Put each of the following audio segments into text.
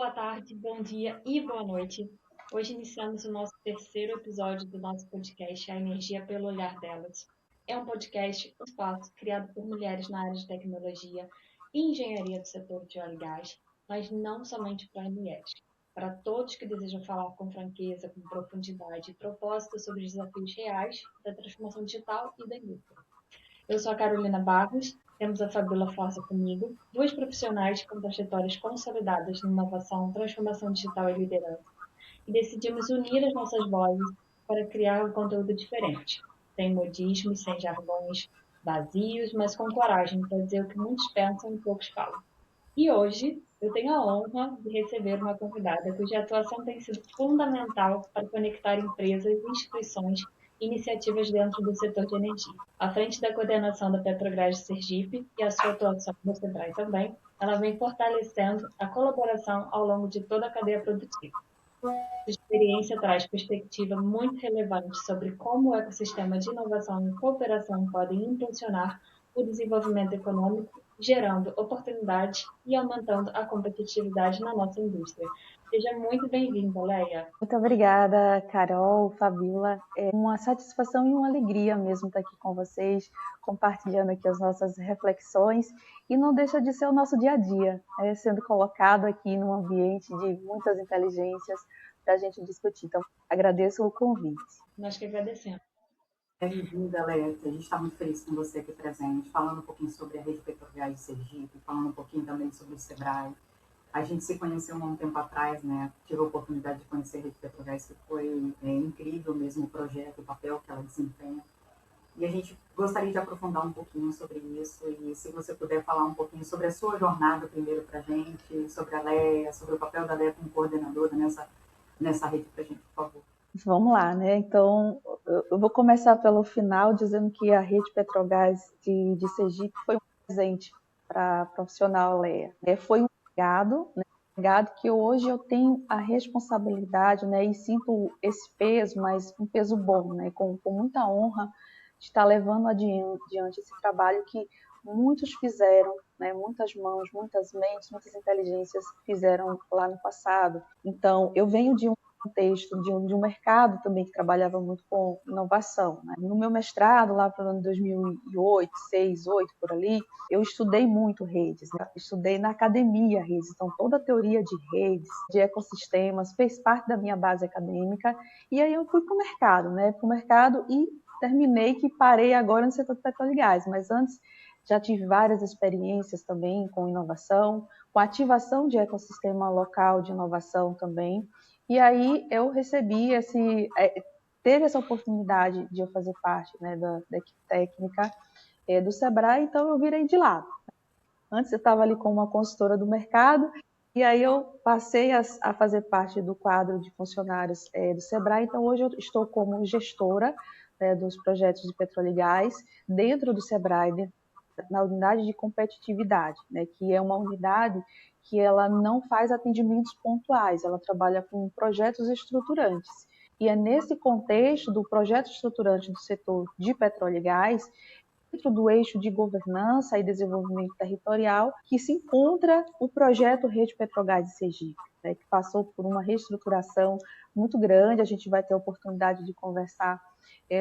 boa tarde, bom dia e boa noite. Hoje iniciamos o nosso terceiro episódio do nosso podcast A Energia pelo Olhar Delas. É um podcast, um espaço criado por mulheres na área de tecnologia e engenharia do setor de óleo e gás, mas não somente para mulheres. Para todos que desejam falar com franqueza, com profundidade e propósito sobre os desafios reais da transformação digital e da indústria. Eu sou a Carolina Barros, temos a Fabíola Força comigo, duas profissionais com trajetórias consolidadas em inovação, transformação digital e liderança, e decidimos unir as nossas vozes para criar um conteúdo diferente, sem modismo e sem jargões vazios, mas com coragem para dizer o que muitos pensam e poucos falam. E hoje eu tenho a honra de receber uma convidada cuja atuação tem sido fundamental para conectar empresas, instituições e iniciativas dentro do setor de energia. À frente da coordenação da Petrobras de Sergipe e a sua atuação no Sebrae também, ela vem fortalecendo a colaboração ao longo de toda a cadeia produtiva. Sua experiência traz perspectiva muito relevante sobre como o ecossistema de inovação e cooperação podem impulsionar o desenvolvimento econômico, gerando oportunidades e aumentando a competitividade na nossa indústria. Seja muito bem-vinda, Leia. Muito obrigada, Carol, Fabíola. É uma satisfação e uma alegria mesmo estar aqui com vocês, compartilhando aqui as nossas reflexões, e não deixa de ser o nosso dia a dia, sendo colocado aqui num ambiente de muitas inteligências para a gente discutir. Então, agradeço o convite. Nós que agradecemos. Bem-vinda, Leia. A gente está muito feliz com você aqui presente, falando um pouquinho sobre a Rede Petrogás de Sergipe, falando um pouquinho também sobre o Sebrae. A gente se conheceu há um tempo atrás, né? Tive a oportunidade de conhecer a Rede Petrogás, que foi incrível mesmo o projeto, o papel que ela desempenha. E a gente gostaria de aprofundar um pouquinho sobre isso, e se você puder falar um pouquinho sobre a sua jornada primeiro para a gente, sobre a Leia, sobre o papel da Leia como coordenadora nessa rede para a gente, por favor. Vamos lá, né? Então, eu vou começar pelo final, dizendo que a Rede Petrogás de Sergipe foi um presente para a profissional Leia. Foi um legado que hoje eu tenho a responsabilidade, né? E sinto esse peso, mas um peso bom, né? Com muita honra de estar levando adiante esse trabalho que muitos fizeram, né? Muitas mãos, muitas mentes, muitas inteligências fizeram lá no passado. Então, eu venho de um contexto de um mercado também que trabalhava muito com inovação, né? No meu mestrado, lá para o ano 2008, 2006, 2008, por ali, eu estudei muito redes, né? Estudei na academia redes, então toda a teoria de redes, de ecossistemas, fez parte da minha base acadêmica, e aí eu fui para o mercado, né? Para o mercado e terminei que parei agora no setor de petróleo e gás, mas antes já tive várias experiências também com inovação, com ativação de ecossistema local de inovação também. E aí eu teve essa oportunidade de eu fazer parte, né, da equipe técnica do Sebrae, então eu virei de lado. Antes eu estava ali como uma consultora do mercado, e aí eu passei a fazer parte do quadro de funcionários do Sebrae, então hoje eu estou como gestora dos projetos de petróleo e gás dentro do Sebrae, na unidade de competitividade, né, que é uma unidade que ela não faz atendimentos pontuais, ela trabalha com projetos estruturantes. E é nesse contexto do projeto estruturante do setor de petróleo e gás, dentro do eixo de governança e desenvolvimento territorial, que se encontra o projeto Rede Petrogás de Sergipe, né, que passou por uma reestruturação muito grande. A gente vai ter a oportunidade de conversar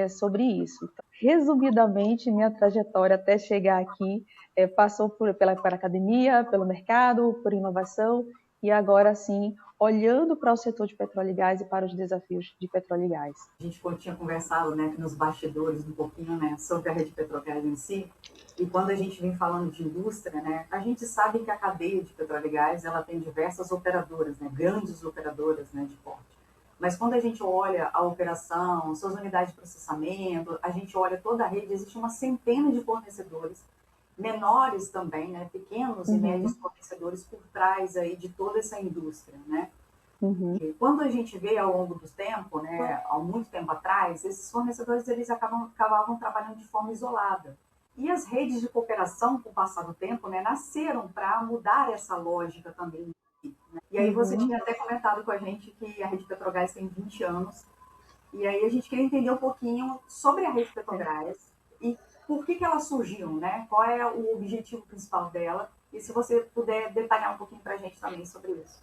sobre isso. Então, resumidamente, minha trajetória até chegar aqui passou pela academia, pelo mercado, por inovação, e agora sim, olhando para o setor de petróleo e gás e para os desafios de petróleo e gás. A gente tinha conversado, né, nos bastidores um pouquinho, né, sobre a Rede Petrogás em si, e quando a gente vem falando de indústria, né, a gente sabe que a cadeia de petróleo e gás, ela tem diversas operadoras, né, grandes operadoras, né, de porte. Mas quando a gente olha a operação, suas unidades de processamento, a gente olha toda a rede, existe uma centena de fornecedores, menores também, né, pequenos e médios fornecedores por trás aí de toda essa indústria, né? Quando a gente vê ao longo do tempo, né, há muito tempo atrás, esses fornecedores eles acabavam trabalhando de forma isolada. E as redes de cooperação, com o passar do tempo, né, nasceram para mudar essa lógica também. Né? E aí você tinha até comentado com a gente que a Rede Petrogás tem 20 anos. E aí a gente queria entender um pouquinho sobre a Rede Petrogás e por que ela surgiu, né? Qual é o objetivo principal dela? E se você puder detalhar um pouquinho para a gente também sobre isso.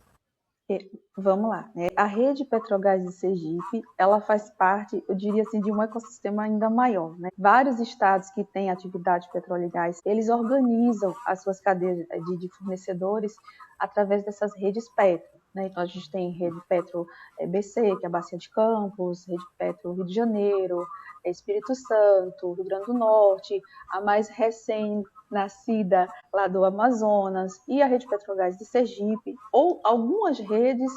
Vamos lá, né? A rede Petrogás de Sergipe, ela faz parte, eu diria assim, de um ecossistema ainda maior, né? Vários estados que têm atividade petróleo e gás, eles organizam as suas cadeias de fornecedores através dessas redes Petro, né? Então a gente tem rede Petro BC, que é a Bacia de Campos, rede Petro Rio de Janeiro, Espírito Santo, Rio Grande do Norte, a mais recém-nascida lá do Amazonas, e a rede Petrogás de Sergipe, ou algumas redes,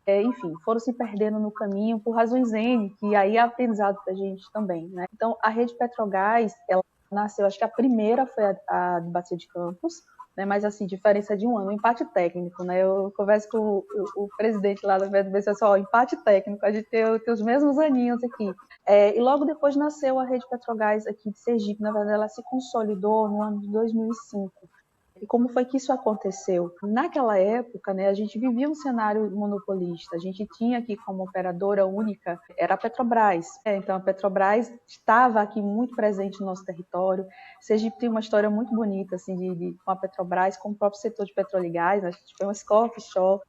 enfim, foram se perdendo no caminho por razões N, que aí é aprendizado para a gente também, né? Então, a rede Petrogás, ela nasceu, acho que a primeira foi a de Bacia de Campos, né? Mas assim, diferença de um ano, um empate técnico, né? Eu converso com o presidente lá da PDVSA, assim, ó, empate técnico, a gente tem os mesmos aninhos aqui. E logo depois nasceu a rede Petrogás aqui de Sergipe, na verdade ela se consolidou no ano de 2005. E como foi que isso aconteceu? Naquela época, né, a gente vivia um cenário monopolista. A gente tinha aqui como operadora única, era a Petrobras. Então, a Petrobras estava aqui muito presente no nosso território. Sergipe tem uma história muito bonita assim, com a Petrobras, com o próprio setor de petróleo e gás. A gente foi uma escola offshore,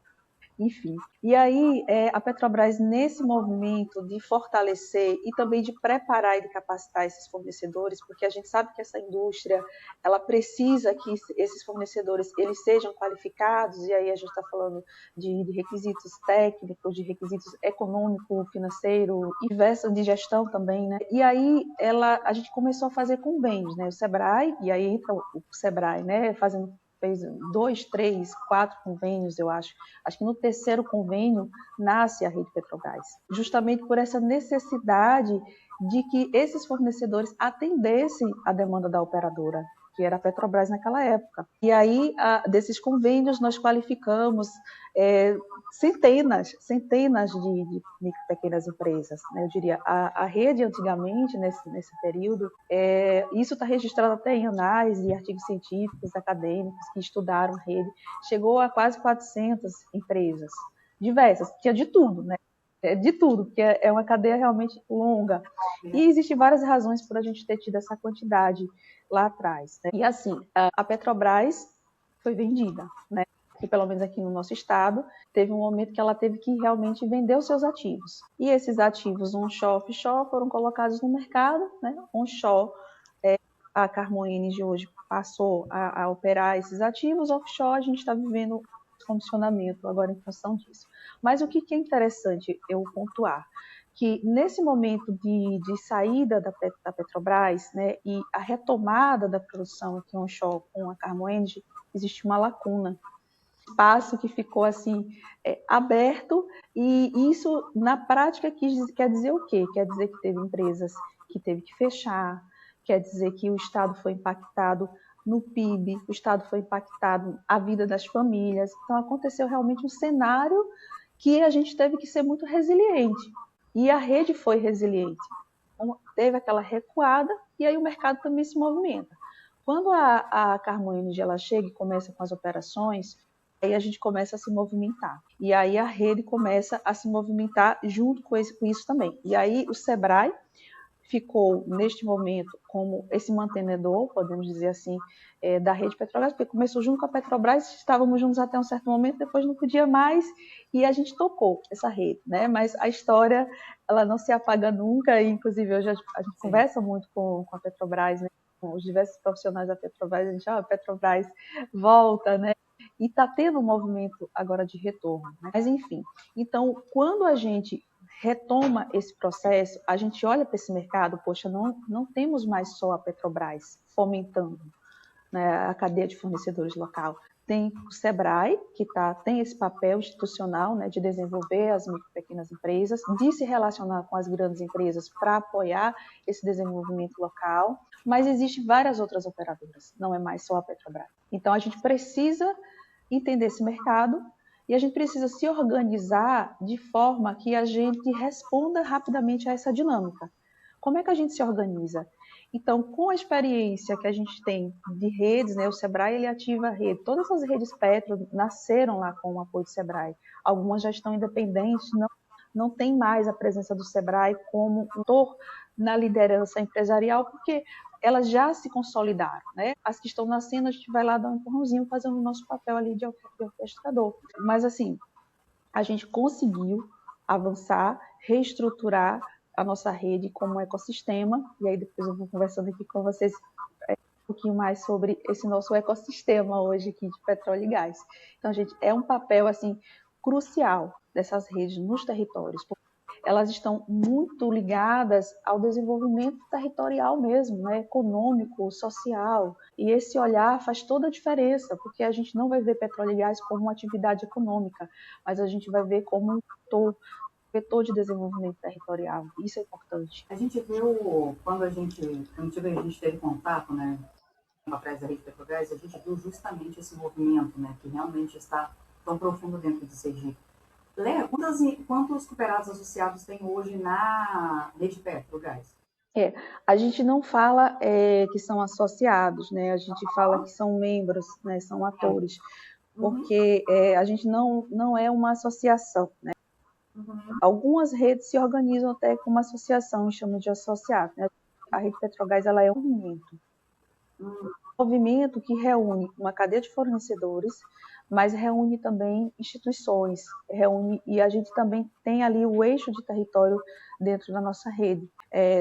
enfim. E aí, a Petrobras, nesse movimento de fortalecer e também de preparar e de capacitar esses fornecedores, porque a gente sabe que essa indústria, ela precisa que esses fornecedores, eles sejam qualificados, e aí a gente está falando de requisitos técnicos, de requisitos econômico, financeiro, e diversos de gestão também, né? E aí, a gente começou a fazer convênios, né? O Sebrae, e aí entra o Sebrae, né? Fez 2, 3, 4 convênios, eu acho. Acho que no terceiro convênio nasce a rede Petrogás, justamente por essa necessidade de que esses fornecedores atendessem a demanda da operadora, que era a Petrobras naquela época. E aí, desses convênios, nós qualificamos centenas de micro e pequenas empresas, né? Eu diria, a rede antigamente, nesse período, isso está registrado até em anais e artigos científicos, acadêmicos, que estudaram a rede, chegou a quase 400 empresas, diversas, tinha de tudo, né? De tudo, porque é uma cadeia realmente longa. E existem várias razões por a gente ter tido essa quantidade lá atrás, né? E assim, a Petrobras foi vendida, né? Que pelo menos aqui no nosso estado, teve um momento que ela teve que realmente vender os seus ativos. E esses ativos onshore e offshore foram colocados no mercado, né? Onshore, a Carmoine de hoje passou a operar esses ativos, offshore a gente está vivendo condicionamento agora em função disso. Mas o que é interessante eu pontuar? Que nesse momento de saída da Petrobras, né, e a retomada da produção aqui onshore com a Carmoende, existe uma lacuna, espaço que ficou assim aberto, e isso na prática quer dizer o quê? Quer dizer que teve empresas que teve que fechar, quer dizer que o Estado foi impactado no PIB, o Estado foi impactado a vida das famílias. Então aconteceu realmente um cenário que a gente teve que ser muito resiliente, e a rede foi resiliente. Então, teve aquela recuada e aí o mercado também se movimenta. Quando a Carmoenergy ela chega e começa com as operações, aí a gente começa a se movimentar. E aí a rede começa a se movimentar junto com isso também. E aí o Sebrae ficou, neste momento, como esse mantenedor, podemos dizer assim, da rede Petrobras, porque começou junto com a Petrobras, estávamos juntos até um certo momento, depois não podia mais, e a gente tocou essa rede, né? Mas a história, ela não se apaga nunca, e inclusive hoje a gente conversa muito com a Petrobras, né? Com os diversos profissionais da Petrobras, a gente, a Petrobras volta, né? E está tendo um movimento agora de retorno, né? Mas enfim, então quando a gente retoma esse processo, a gente olha para esse mercado, poxa, não temos mais só a Petrobras fomentando, né, a cadeia de fornecedores local. Tem o Sebrae, que tem esse papel institucional, né, de desenvolver as micro e pequenas empresas, de se relacionar com as grandes empresas para apoiar esse desenvolvimento local, mas existem várias outras operadoras, não é mais só a Petrobras. Então, a gente precisa entender esse mercado e a gente precisa se organizar de forma que a gente responda rapidamente a essa dinâmica. Como é que a gente se organiza? Então, com a experiência que a gente tem de redes, né, o Sebrae ele ativa a rede. Todas as redes Petro nasceram lá com o apoio do Sebrae. Algumas já estão independentes, não tem mais a presença do Sebrae como um ator na liderança empresarial, porque elas já se consolidaram, né? As que estão nascendo, a gente vai lá dar um empurrãozinho, fazendo o nosso papel ali de orquestrador. Mas, assim, a gente conseguiu avançar, reestruturar a nossa rede como um ecossistema, e aí depois eu vou conversando aqui com vocês um pouquinho mais sobre esse nosso ecossistema hoje aqui de petróleo e gás. Então, gente, é um papel assim crucial dessas redes nos territórios, porque elas estão muito ligadas ao desenvolvimento territorial mesmo, né? Econômico, social, e esse olhar faz toda a diferença, porque a gente não vai ver petróleo e gás como uma atividade econômica, mas a gente vai ver como um vetor de desenvolvimento territorial. Isso é importante. A gente viu, quando a gente teve contato, né, atrás da Rede Petrogás, a gente viu justamente esse movimento, né, que realmente está tão profundo dentro de Sergipe. Léa, quantos cooperados associados tem hoje na Rede Petrogás? A gente não fala que são associados, né? A gente fala que são membros, né? São atores, porque a gente não é uma associação, né? Algumas redes se organizam até como uma associação, chamam de associado, né? A Rede Petrogás, ela é um movimento que reúne uma cadeia de fornecedores, mas reúne também instituições, e a gente também tem ali o eixo de território dentro da nossa rede.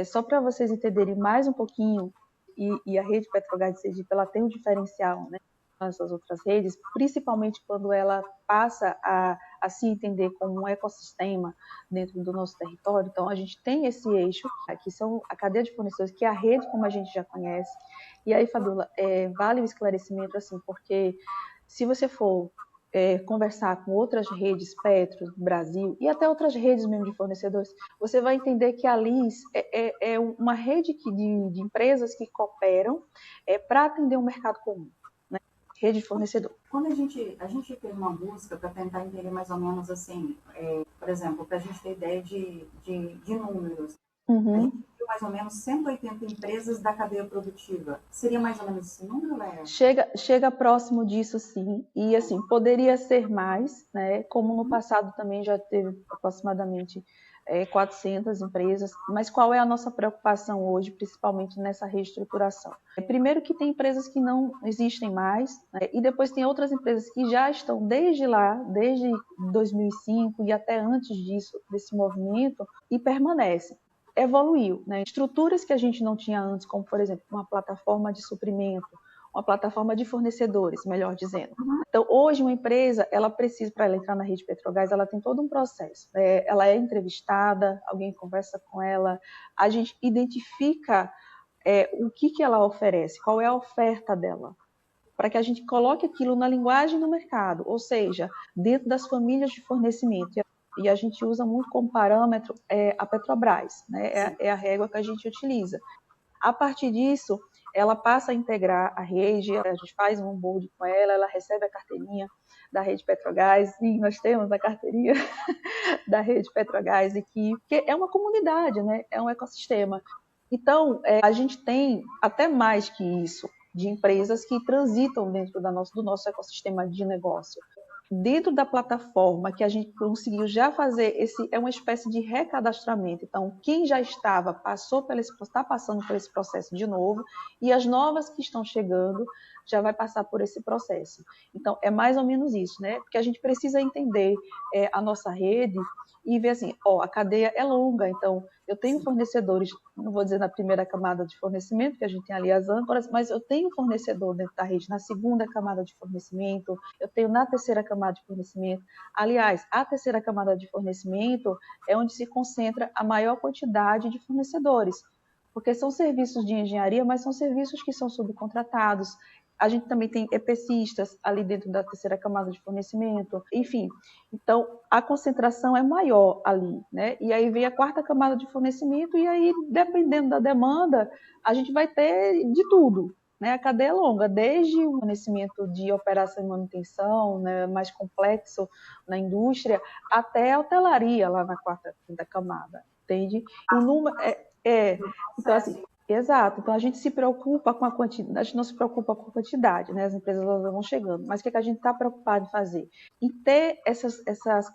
Só para vocês entenderem mais um pouquinho, e a Rede Petrogás de Sergipe, ela tem um diferencial, né, nessas outras redes, principalmente quando ela passa a se entender como um ecossistema dentro do nosso território. Então, a gente tem esse eixo, que são a cadeia de fornecedores, que é a rede, como a gente já conhece. E aí, Fabiola, vale o esclarecimento, assim, porque se você for conversar com outras redes, Petro, Brasil, e até outras redes mesmo de fornecedores, você vai entender que a LIS é uma rede de empresas que cooperam para atender um mercado comum, né? Rede de fornecedor. Quando a gente fez uma busca para tentar entender mais ou menos assim, por exemplo, para a gente ter ideia de números, a gente viu mais ou menos 180 empresas da cadeia produtiva. Seria mais ou menos esse número, Léa? Chega próximo disso, sim. E, assim, poderia ser mais, né? Como no passado também já teve aproximadamente 400 empresas. Mas qual é a nossa preocupação hoje, principalmente nessa reestruturação? Primeiro que tem empresas que não existem mais, né? E depois tem outras empresas que já estão desde lá, desde 2005 e até antes disso, desse movimento, e permanecem. Evoluiu, né? Estruturas que a gente não tinha antes, como, por exemplo, uma plataforma de suprimento, uma plataforma de fornecedores, melhor dizendo. Então, hoje, uma empresa, ela precisa, para ela entrar na Rede Petrogás, ela tem todo um processo. Ela é entrevistada, alguém conversa com ela, a gente identifica o que ela oferece, qual é a oferta dela, para que a gente coloque aquilo na linguagem do mercado, ou seja, dentro das famílias de fornecimento. E a gente usa muito como parâmetro a Petrobras, né? É a régua que a gente utiliza. A partir disso, ela passa a integrar a rede, a gente faz um onboard com ela, ela recebe a carteirinha da Rede Petrogás, sim, nós temos a carteirinha da Rede Petrogás aqui, porque é uma comunidade, né? É um ecossistema. Então, a gente tem até mais que isso, de empresas que transitam dentro do nosso ecossistema de negócio. Dentro da plataforma que a gente conseguiu já fazer, é uma espécie de recadastramento. Então, quem já estava, está passando por esse processo de novo, e as novas que estão chegando já vai passar por esse processo. Então, é mais ou menos isso, né? Porque a gente precisa entender a nossa rede e ver assim, a cadeia é longa, então eu tenho fornecedores, não vou dizer na primeira camada de fornecimento, que a gente tem ali as âncoras, mas eu tenho fornecedor dentro da rede na segunda camada de fornecimento, eu tenho na terceira camada de fornecimento. Aliás, a terceira camada de fornecimento é onde se concentra a maior quantidade de fornecedores, porque são serviços de engenharia, mas são serviços que são subcontratados. A gente também tem EPCistas ali dentro da terceira camada de fornecimento, enfim. Então, a concentração é maior ali, né? E aí vem a quarta camada de fornecimento e aí, dependendo da demanda, a gente vai ter de tudo, né? A cadeia é longa, desde o fornecimento de operação e manutenção, né, mais complexo na indústria, até a hotelaria lá na quarta, quinta camada, entende? O número então, assim, Exato, então a gente se preocupa com a quantidade, a gente não se preocupa com a quantidade, né? As empresas elas vão chegando, mas o que é que a gente está preocupado em fazer? Em ter essas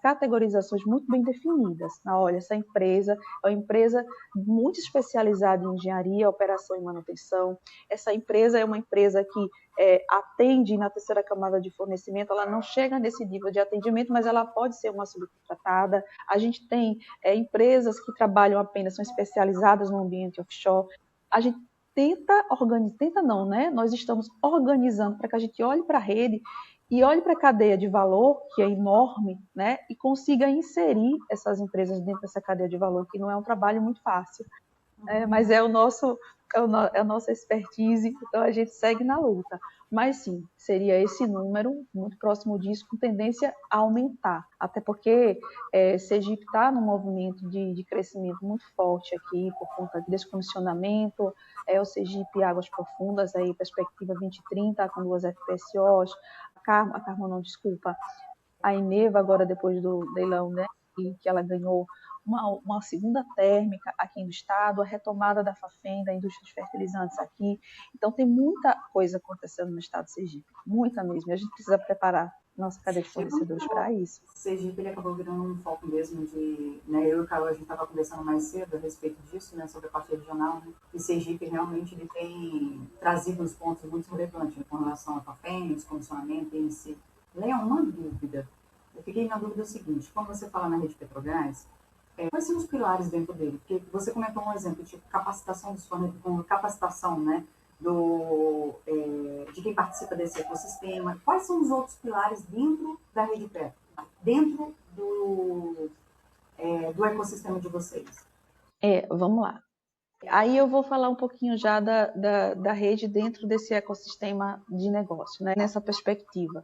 categorizações muito bem definidas. Olha, essa empresa é uma empresa muito especializada em engenharia, operação e manutenção, essa empresa é uma empresa que atende na terceira camada de fornecimento, ela não chega nesse nível de atendimento, mas ela pode ser uma subcontratada. A gente tem empresas que trabalham apenas, são especializadas no ambiente offshore. A gente tenta organizar, tenta não, né? Nós estamos organizando para que a gente olhe para a rede e olhe para a cadeia de valor, que é enorme, né? E consiga inserir essas empresas dentro dessa cadeia de valor, que não é um trabalho muito fácil, mas é a nossa expertise, então a gente segue na luta. Mas sim, seria esse número, muito próximo disso, com tendência a aumentar. Até porque Sergipe está num movimento de crescimento muito forte aqui, por conta de descomissionamento, o Sergipe Águas Profundas, aí, perspectiva 2030, com 2 FPSOs, a Eneva, agora depois do leilão, né, que ela ganhou uma segunda térmica aqui no estado, a retomada da Fafem, da indústria de fertilizantes aqui. Então, tem muita coisa acontecendo no estado de Sergipe, muita mesmo. E a gente precisa preparar nossa cadeia de fornecedores para isso. Sergipe ele acabou virando um foco mesmo de... Né, eu e o Carol, a gente estava conversando mais cedo a respeito disso, né, sobre a parte regional, né, e Sergipe realmente ele tem trazido uns pontos muito relevantes, né, com relação à Fafem, descomissionamento em si. Leon, uma dúvida. Eu fiquei na dúvida do seguinte, quando você fala na rede Petrobras, quais são os pilares dentro dele? Porque você comentou um exemplo, tipo capacitação dos fornecedores, capacitação, né, de quem participa desse ecossistema. Quais são os outros pilares dentro da rede Petro, dentro do ecossistema de vocês? Vamos lá. Aí eu vou falar um pouquinho já da rede dentro desse ecossistema de negócio, né, nessa perspectiva.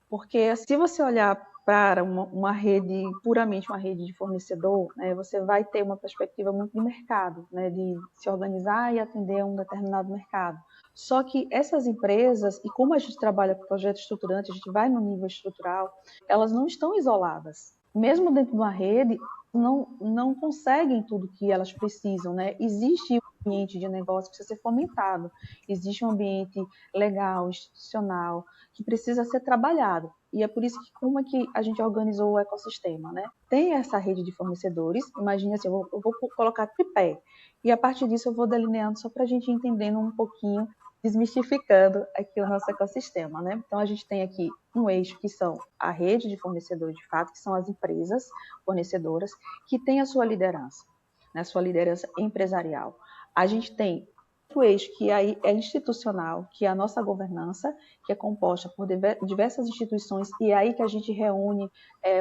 Porque se você olhar para uma rede, puramente uma rede de fornecedor, né, você vai ter uma perspectiva muito de mercado, né, de se organizar e atender a um determinado mercado. Só que essas empresas, e como a gente trabalha com projeto estruturante, a gente vai no nível estrutural, elas não estão isoladas. Mesmo dentro de uma rede, não conseguem tudo que elas precisam, né? Existe um ambiente de negócio que precisa ser fomentado, existe um ambiente legal, institucional, que precisa ser trabalhado. E é por isso que como é que a gente organizou o ecossistema, né? Tem essa rede de fornecedores, imagine assim, eu vou colocar tripé, e a partir disso eu vou delineando só para a gente ir entendendo um pouquinho, desmistificando aqui o nosso ecossistema, né? Então a gente tem aqui um eixo que são a rede de fornecedores de fato, que são as empresas fornecedoras, que têm a sua liderança, né? A sua liderança empresarial. A gente tem outro eixo que aí é institucional, que é a nossa governança, que é composta por diversas instituições, e é aí que a gente reúne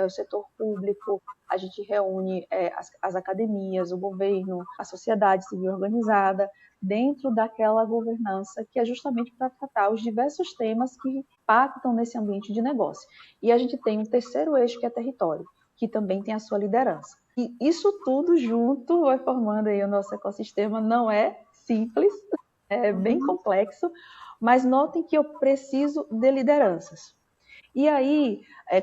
o setor público, a gente reúne as academias, o governo, a sociedade civil organizada, dentro daquela governança que é justamente para tratar os diversos temas que impactam nesse ambiente de negócio. E a gente tem um terceiro eixo que é território, que também tem a sua liderança. E isso tudo junto vai formando aí o nosso ecossistema, não é simples, é bem complexo, mas notem que eu preciso de lideranças. E aí,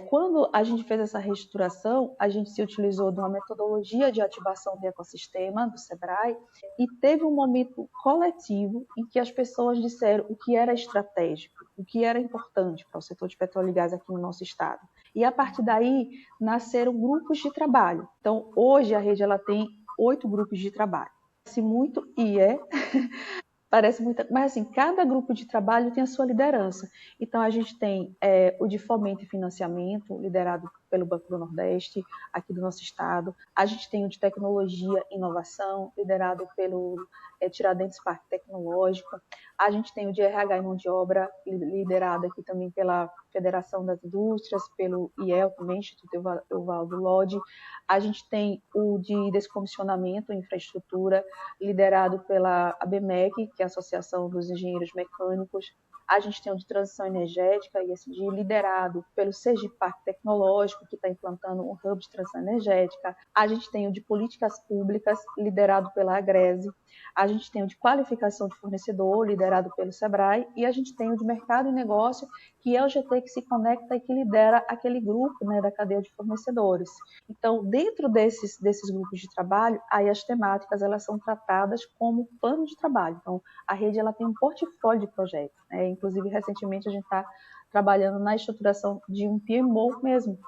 quando a gente fez essa reestruturação, a gente se utilizou de uma metodologia de ativação de ecossistema do Sebrae e teve um momento coletivo em que as pessoas disseram o que era estratégico, o que era importante para o setor de petróleo e gás aqui no nosso estado. E a partir daí, nasceram grupos de trabalho. Então, hoje a rede ela tem 8 grupos de trabalho. Parece muito parece muito, mas assim, cada grupo de trabalho tem a sua liderança. Então a gente tem o de fomento e financiamento, liderado pelo Banco do Nordeste, aqui do nosso estado. A gente tem o de tecnologia e inovação, liderado pelo Tiradentes Parque Tecnológico. A gente tem o de RH e mão de obra, liderado aqui também pela Federação das Indústrias, pelo IEL, também, Instituto Evaldo Lodge. A gente tem o de descomissionamento e infraestrutura, liderado pela ABMEC, que é a Associação dos Engenheiros Mecânicos. A gente tem o de transição energética, ISD, liderado pelo Sergipe Parque Tecnológico, tecnológico, que está implantando um hub de transição energética. A gente tem o de políticas públicas, liderado pela Agrese. A gente tem o de qualificação de fornecedor, liderado pelo Sebrae. E a gente tem o de mercado e negócio, que é o GT que se conecta e que lidera aquele grupo, né, da cadeia de fornecedores. Então, dentro desses grupos de trabalho, aí as temáticas elas são tratadas como plano de trabalho. Então, a rede ela tem um portfólio de projetos, né? Inclusive, recentemente, a gente está trabalhando na estruturação de um PMO mesmo.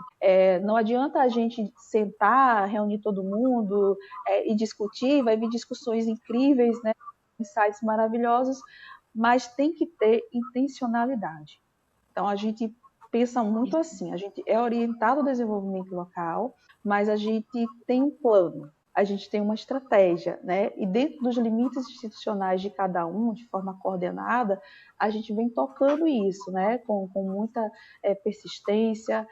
Não adianta a gente sentar, reunir todo mundo e discutir, vai vir discussões incríveis, né? Insights maravilhosos, mas tem que ter intencionalidade. Então, a gente pensa muito assim, a gente é orientado ao desenvolvimento local, mas a gente tem um plano, a gente tem uma estratégia, né? E dentro dos limites institucionais de cada um, de forma coordenada, a gente vem tocando isso, né? Com muita persistência.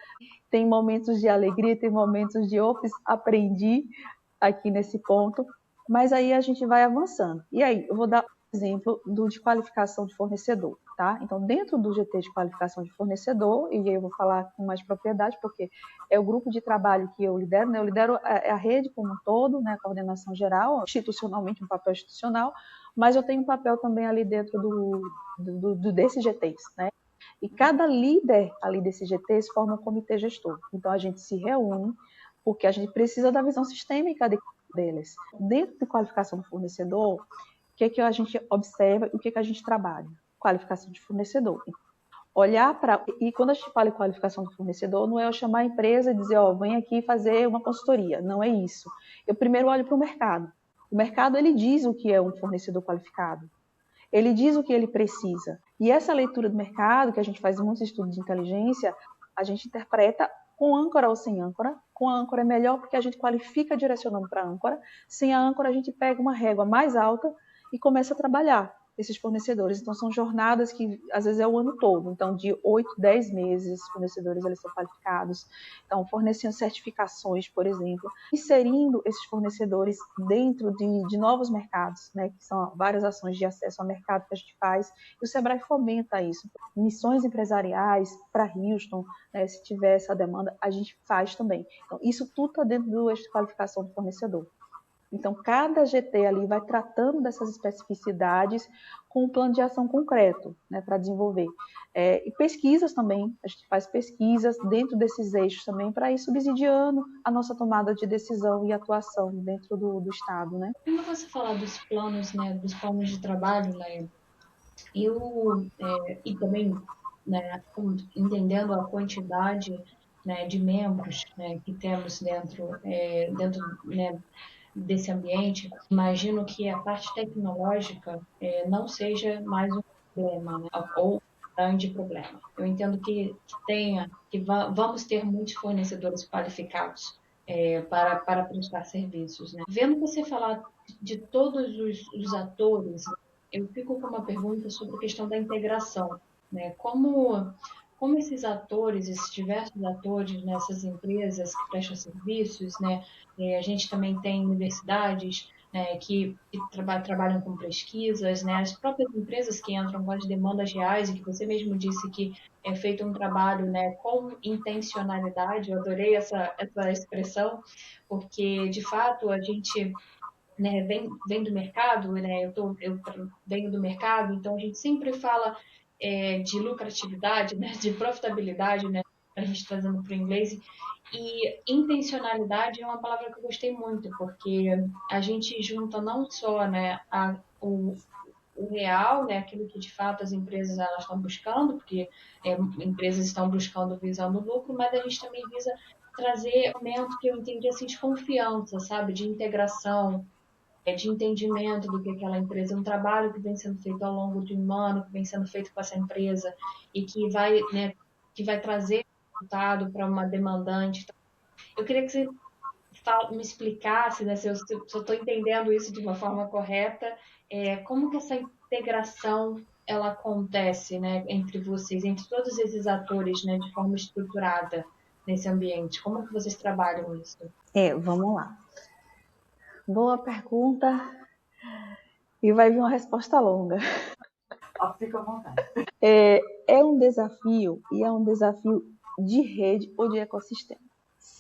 Tem momentos de alegria, tem momentos de ops, aprendi aqui nesse ponto, mas aí a gente vai avançando. E aí, eu vou dar um exemplo do de qualificação de fornecedor, tá? Então, dentro do GT de qualificação de fornecedor, e aí eu vou falar com mais propriedade, porque é o grupo de trabalho que eu lidero, né? Eu lidero a rede como um todo, né? A coordenação geral, institucionalmente, um papel institucional, mas eu tenho um papel também ali dentro desses GTs, né? E cada líder ali desses GTs forma um comitê gestor. Então, a gente se reúne, porque a gente precisa da visão sistêmica deles. Dentro de qualificação do fornecedor, o que a gente observa e o que a gente trabalha? Qualificação de fornecedor. Olhar para... E quando a gente fala em qualificação do fornecedor, não é eu chamar a empresa e dizer, vem aqui fazer uma consultoria. Não é isso. Eu primeiro olho para o mercado. O mercado, ele diz o que é um fornecedor qualificado. Ele diz o que ele precisa. E essa leitura do mercado, que a gente faz muitos estudos de inteligência, a gente interpreta com âncora ou sem âncora. Com a âncora é melhor porque a gente qualifica direcionando para a âncora. Sem a âncora, a gente pega uma régua mais alta e começa a trabalhar esses fornecedores. Então, são jornadas que, às vezes, é o ano todo. Então, de 8, 10 meses, os fornecedores eles são qualificados. Então, fornecendo certificações, por exemplo. Inserindo esses fornecedores dentro de novos mercados, né, que são várias ações de acesso ao mercado que a gente faz. E o Sebrae fomenta isso. Missões empresariais para Houston, né, se tiver essa demanda, a gente faz também. Então, isso tudo está dentro do eixo de qualificação do fornecedor. Então, cada GT ali vai tratando dessas especificidades com um plano de ação concreto, né, para desenvolver. E pesquisas também, a gente faz pesquisas dentro desses eixos também para ir subsidiando a nossa tomada de decisão e atuação dentro do Estado, né? Quando você fala dos planos, né, dos planos de trabalho, né, e também, né, entendendo a quantidade, né, de membros, né, que temos dentro, né, desse ambiente, imagino que a parte tecnológica não seja mais um problema, né? Ou um grande problema. Eu entendo que vamos ter muitos fornecedores qualificados para prestar serviços, né? Vendo você falar de todos os atores, eu fico com uma pergunta sobre a questão da integração, né? Como esses atores, esses diversos atores nessas empresas que prestam serviços, né? A gente também tem universidades, né, que trabalham com pesquisas, né? As próprias empresas que entram com as demandas reais, e que você mesmo disse que é feito um trabalho, né, com intencionalidade. Eu adorei essa expressão, porque, de fato, a gente, né, vem do mercado, né? Eu venho do mercado, então a gente sempre fala de lucratividade, né, de profitabilidade, né, a gente trazendo para o inglês. E intencionalidade é uma palavra que eu gostei muito, porque a gente junta não só, né, o real, né, aquilo que de fato as empresas elas estão buscando, porque empresas estão buscando visando lucro, mas a gente também visa trazer um momento que eu entendi assim de confiança, sabe, de integração, de entendimento do que aquela empresa, um trabalho que vem sendo feito ao longo de um ano, que vem sendo feito com essa empresa e que vai trazer resultado para uma demandante. Eu queria que você me explicasse, né, se eu estou entendendo isso de uma forma correta, como que essa integração ela acontece, né, entre vocês, entre todos esses atores, né, de forma estruturada nesse ambiente. Como que vocês trabalham isso? Vamos lá. Boa pergunta e vai vir uma resposta longa. Fica à vontade. É um desafio, e é um desafio de rede ou de ecossistema.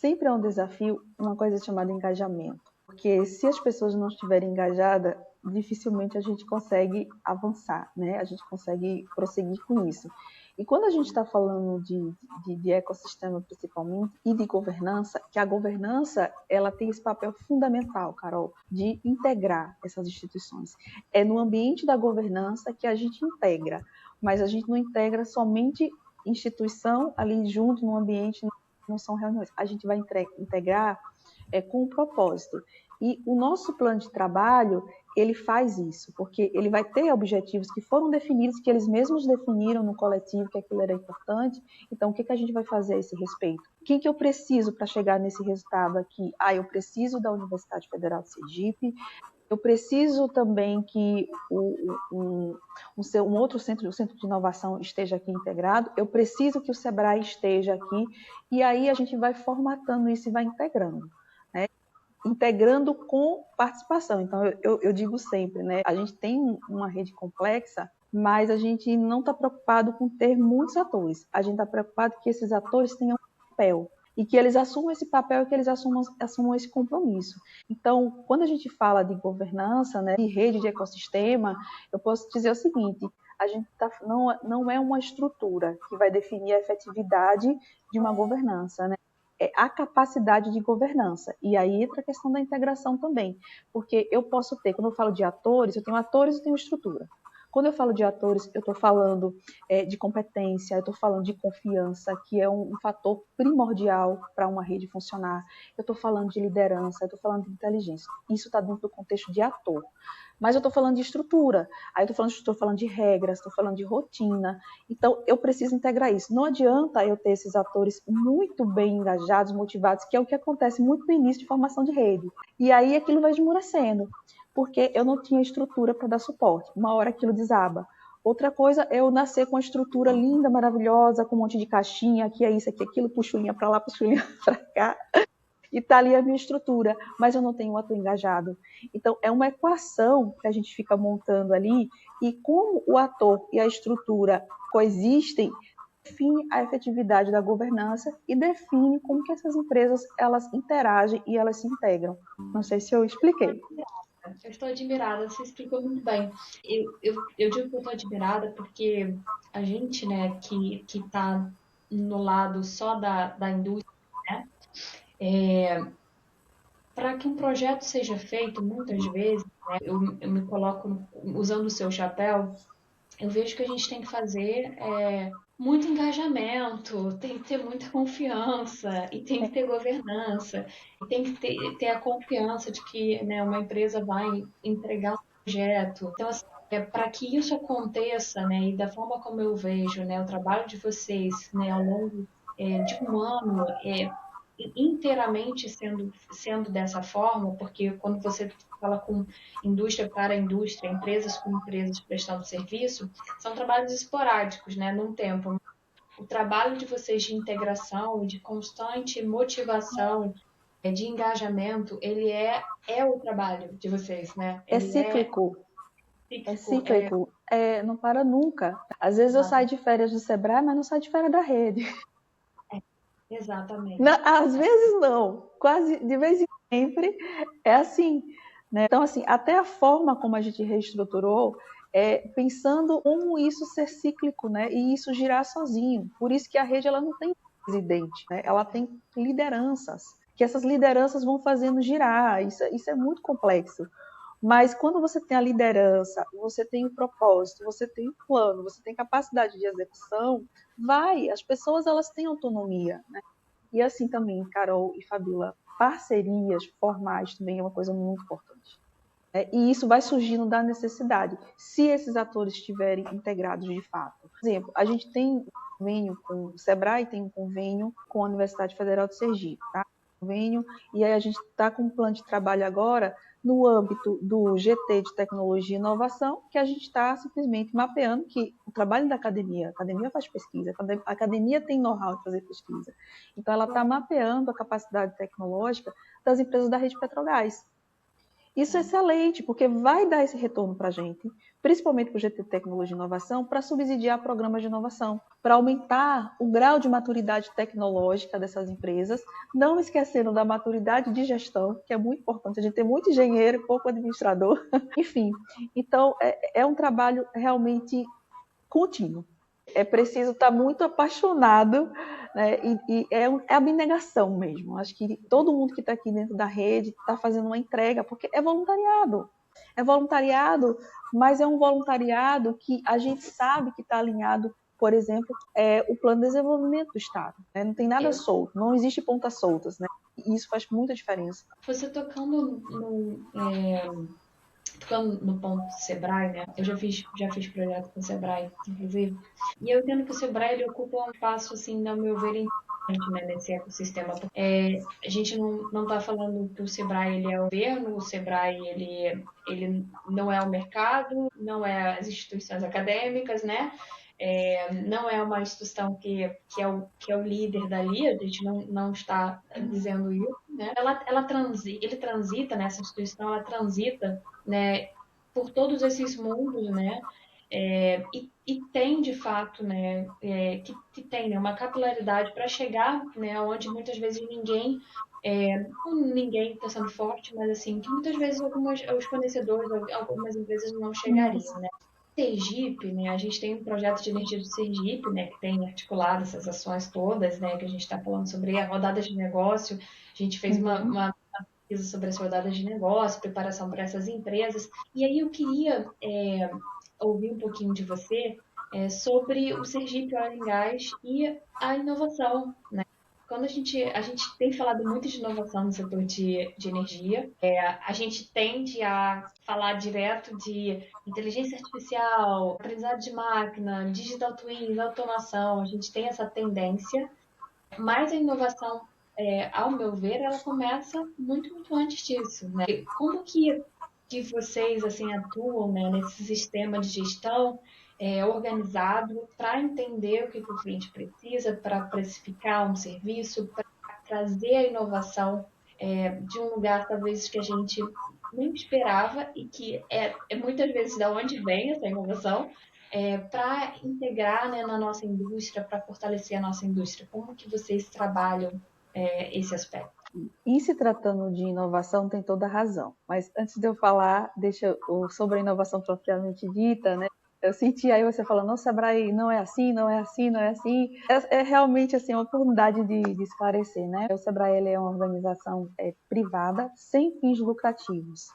sempre é um desafio uma coisa chamada engajamento. Porque se as pessoas não estiverem engajadas, dificilmente a gente consegue avançar, né? A gente consegue prosseguir com isso. E quando a gente está falando de ecossistema principalmente e de governança, que a governança ela tem esse papel fundamental, Carol, de integrar essas instituições. É no ambiente da governança que a gente integra, mas a gente não integra somente instituição ali junto no ambiente, não são reuniões. A gente vai integrar com um propósito. E o nosso plano de trabalho, ele faz isso, porque ele vai ter objetivos que foram definidos, que eles mesmos definiram no coletivo, que aquilo era importante. Então, o que a gente vai fazer a esse respeito? O que eu preciso para chegar nesse resultado aqui? Eu preciso da Universidade Federal de Sergipe, eu preciso também que um outro centro, o Centro de Inovação esteja aqui integrado, eu preciso que o SEBRAE esteja aqui, e aí a gente vai formatando isso e vai integrando, né? Integrando com participação. Então, eu digo sempre, né? A gente tem uma rede complexa, mas a gente não está preocupado com ter muitos atores. A gente está preocupado que esses atores tenham um papel e que eles assumam esse papel e que eles assumam esse compromisso. Então, quando a gente fala de governança, né, de rede de ecossistema, eu posso dizer o seguinte: a gente não é uma estrutura que vai definir a efetividade de uma governança, né? É a capacidade de governança. E aí entra a questão da integração também. Porque eu posso ter, quando eu falo de atores, eu tenho estrutura. Quando eu falo de atores, eu estou falando de competência, eu estou falando de confiança, que é um fator primordial para uma rede funcionar. Eu estou falando de liderança, eu estou falando de inteligência. Isso está dentro do contexto de ator. Mas eu estou falando de estrutura, aí eu estou falando de regras, estou falando de rotina. Então, eu preciso integrar isso. Não adianta eu ter esses atores muito bem engajados, motivados, que é o que acontece muito no início de formação de rede. E aí aquilo vai esmorecendo, porque eu não tinha estrutura para dar suporte. Uma hora aquilo desaba. Outra coisa é eu nascer com uma estrutura linda, maravilhosa, com um monte de caixinha, aqui é isso, aqui é aquilo, puxo linha para lá, puxo linha para cá. E está ali a minha estrutura, mas eu não tenho um ator engajado. Então, é uma equação que a gente fica montando ali, e como o ator e a estrutura coexistem, define a efetividade da governança e define como que essas empresas elas interagem e elas se integram. Não sei se eu expliquei. Eu estou admirada, você explicou muito bem. Eu digo que eu estou admirada porque a gente, né, que está no lado só da indústria, né, para que um projeto seja feito, muitas vezes, né, eu me coloco usando o seu chapéu, eu vejo que a gente tem que fazer muito engajamento, tem que ter muita confiança, e tem que ter governança, e tem que ter a confiança de que, né, uma empresa vai entregar um projeto. Então, assim, para que isso aconteça, né, e da forma como eu vejo, né, o trabalho de vocês, né, ao longo de um ano, inteiramente sendo dessa forma, porque quando você fala com indústria para indústria, empresas com empresas prestando serviço, são trabalhos esporádicos, né, num tempo. O trabalho de vocês de integração, de constante motivação, de engajamento, ele é o trabalho de vocês, né? É Ele cíclico. É cíclico, cíclico. Não para nunca. Às vezes eu saio de férias do SEBRAE, mas não saio de férias da rede. exatamente. Não, às vezes não. Quase de vez em sempre é assim, né? Então, assim, até a forma como a gente reestruturou pensando como isso ser cíclico, né? E isso girar sozinho. Por isso que a rede ela não tem presidente, né? Ela tem lideranças, que essas lideranças vão fazendo girar. Isso é muito complexo. Mas quando você tem a liderança, você tem o propósito, você tem o plano, você tem capacidade de execução, as pessoas elas têm autonomia, né? E assim também, Carol e Fabíola, parcerias formais também é uma coisa muito importante. E isso vai surgindo da necessidade, se esses atores estiverem integrados de fato. Por exemplo, a gente tem um convênio com o SEBRAE, tem um convênio com a Universidade Federal de Sergipe, tá? Convênio, e aí a gente está com um plano de trabalho agora no âmbito do GT de Tecnologia e Inovação, que a gente está simplesmente mapeando que o trabalho da academia, a academia faz pesquisa, a academia tem know-how de fazer pesquisa, então ela está mapeando a capacidade tecnológica das empresas da rede Petrogás. Isso é excelente, porque vai dar esse retorno para a gente, principalmente para o GT Tecnologia e Inovação, para subsidiar programas de inovação, para aumentar o grau de maturidade tecnológica dessas empresas, não esquecendo da maturidade de gestão, que é muito importante, a gente tem muito engenheiro e pouco administrador, enfim. Então, é um trabalho realmente contínuo. É preciso estar muito apaixonado, né? E é abnegação mesmo. Acho que todo mundo que está aqui dentro da rede está fazendo uma entrega, porque é voluntariado. É voluntariado, mas é um voluntariado que a gente sabe que está alinhado, por exemplo, o plano de desenvolvimento do Estado. Né? Não tem nada solto, não existe pontas soltas. Né? E isso faz muita diferença. Você tocando no ponto do Sebrae, né? Eu já fiz projeto com o Sebrae, inclusive. E eu entendo que o Sebrae ele ocupa um espaço, assim, ao meu ver, importante, né, nesse ecossistema. A gente não está falando que o Sebrae ele é o governo, o Sebrae ele não é o mercado, não é as instituições acadêmicas, né? Não é uma instituição que é o líder dali, a gente não está dizendo isso, né? Ele transita, né, essa instituição, ela transita, né, por todos esses mundos, né? E tem de fato, né, que tem, né, uma capilaridade para chegar, né, onde muitas vezes ninguém está sendo forte, mas assim, que muitas vezes os fornecedores, algumas empresas não chegariam, né? Sergipe, né, a gente tem um projeto de energia do Sergipe, né, que tem articulado essas ações todas, né, que a gente está falando sobre a rodada de negócio, a gente fez uma pesquisa sobre as rodadas de negócio, preparação para essas empresas, e aí eu queria ouvir um pouquinho de você sobre o Sergipe Oil and Gas e a inovação, né? Quando a gente tem falado muito de inovação no setor de energia, a gente tende a falar direto de inteligência artificial, aprendizado de máquina, digital twins, automação, a gente tem essa tendência, mas a inovação, ao meu ver, ela começa muito, muito antes disso, né? Como que vocês assim atuam, né, nesse sistema de gestão organizado para entender o que o cliente precisa, para precificar um serviço, para trazer a inovação de um lugar talvez que a gente nem esperava e que é muitas vezes da onde vem essa inovação, para integrar, né, na nossa indústria, para fortalecer a nossa indústria. Como que vocês trabalham esse aspecto? Em se tratando de inovação, tem toda a razão. Mas antes de eu falar, sobre a inovação propriamente dita, né? Eu senti aí você falando, não, Sebrae, não é assim, não é assim, não é assim. É realmente assim, uma oportunidade de esclarecer, né? O Sebrae ele é uma organização privada, sem fins lucrativos.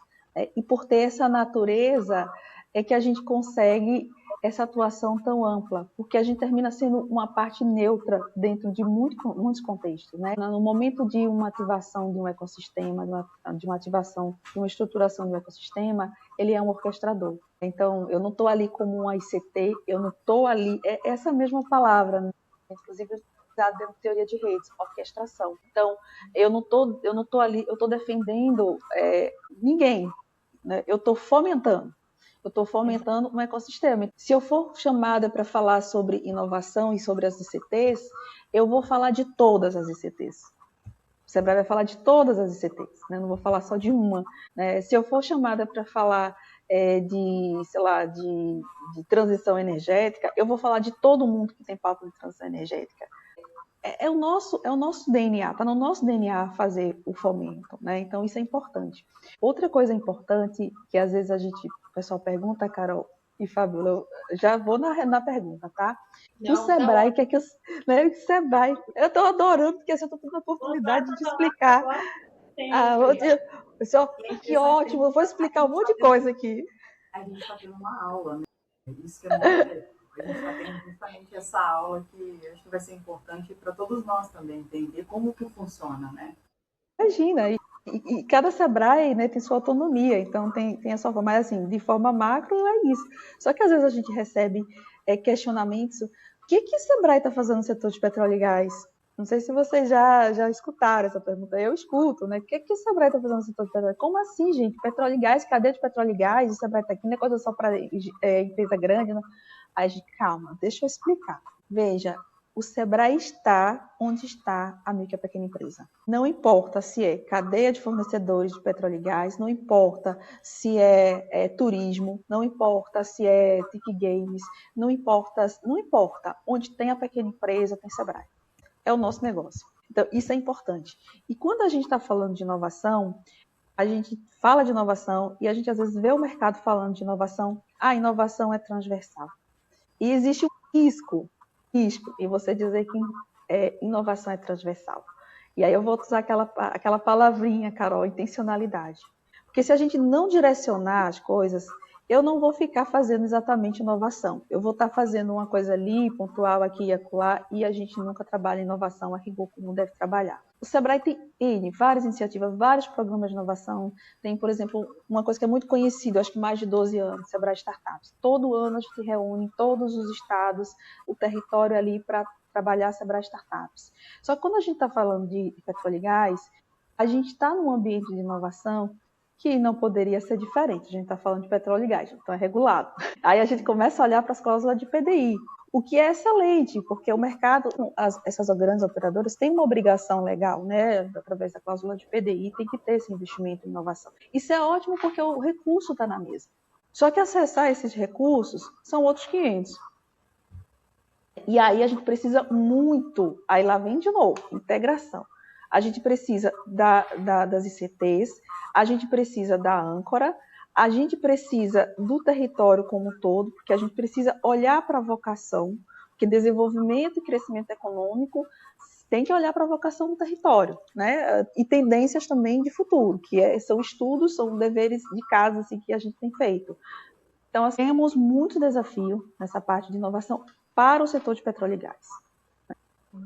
E por ter essa natureza, é que a gente consegue essa atuação tão ampla, porque a gente termina sendo uma parte neutra dentro de muitos contextos, né? No momento de uma ativação de um ecossistema, de uma ativação, de uma estruturação do ecossistema, ele é um orquestrador. Então, eu não estou ali como um ICT, eu não estou ali, é essa mesma palavra, né? Inclusive usada dentro de teoria de redes, orquestração. Então, eu não estou ali, eu estou defendendo ninguém, né? Eu estou fomentando um ecossistema. Se eu for chamada para falar sobre inovação e sobre as ICTs, eu vou falar de todas as ICTs. O Sebrae vai falar de todas as ICTs, né? Não vou falar só de uma. Né? Se eu for chamada para falar de transição energética, eu vou falar de todo mundo que tem pauta de transição energética. É o nosso DNA, está no nosso DNA fazer o fomento, né? Então isso é importante. Outra coisa importante que às vezes o pessoal pergunta, Carol e Fabiola, eu já vou na pergunta, tá? O Sebrae, que é que o Sebrae, eu estou adorando, porque eu estou tendo a oportunidade de explicar. Pessoal, que ótimo, eu vou explicar um monte de coisa aqui. A gente está tendo uma aula, né? Isso que é muito legal. A gente está tendo justamente essa aula que acho que vai ser importante para todos nós também entender como que funciona, né? Imagina, e cada Sebrae, né, tem sua autonomia, então tem a sua forma, mas assim, de forma macro é isso. Só que às vezes a gente recebe questionamentos, o que o Sebrae está fazendo no setor de petróleo e gás? Não sei se vocês já escutaram essa pergunta, eu escuto, né? O que o Sebrae está fazendo no setor de petróleo? Como assim, gente? Petróleo e gás, cadeia de petróleo e gás, o Sebrae está aqui, não é coisa só para empresa grande, não? Aí a gente, calma, deixa eu explicar. Veja, o Sebrae está onde está a micro e pequena empresa. Não importa se é cadeia de fornecedores de petróleo e gás, não importa se é turismo, não importa se é TIC Games, não importa. Onde tem a pequena empresa, tem Sebrae. É o nosso negócio. Então, isso é importante. E quando a gente está falando de inovação, a gente fala de inovação e a gente às vezes vê o mercado falando de inovação. A inovação é transversal. E existe um risco em você dizer que inovação é transversal. E aí eu vou usar aquela palavrinha, Carol, intencionalidade. Porque se a gente não direcionar as coisas, eu não vou ficar fazendo exatamente inovação. Eu vou estar fazendo uma coisa ali, pontual aqui e acolá, e a gente nunca trabalha inovação a rigor como deve trabalhar. O Sebrae tem várias iniciativas, vários programas de inovação. Tem, por exemplo, uma coisa que é muito conhecida, acho que mais de 12 anos, Sebrae Startups. Todo ano a gente reúne todos os estados, o território ali para trabalhar Sebrae Startups. Só que quando a gente está falando de petróleo e gás, a gente está num ambiente de inovação que não poderia ser diferente. A gente está falando de petróleo e gás, então é regulado. Aí a gente começa a olhar para as cláusulas de PDI, o que é excelente, porque o mercado, essas grandes operadoras têm uma obrigação legal, né? Através da cláusula de PDI, tem que ter esse investimento em inovação. Isso é ótimo porque o recurso está na mesa. Só que acessar esses recursos são outros 500. E aí a gente precisa muito, aí lá vem de novo, integração. A gente precisa das ICTs, a gente precisa da âncora, a gente precisa do território como um todo, porque a gente precisa olhar para a vocação, porque desenvolvimento e crescimento econômico tem que olhar para a vocação do território, né? E tendências também de futuro, que são estudos, são deveres de casa assim, que a gente tem feito. Então, assim, temos muito desafio nessa parte de inovação para o setor de petróleo e gás.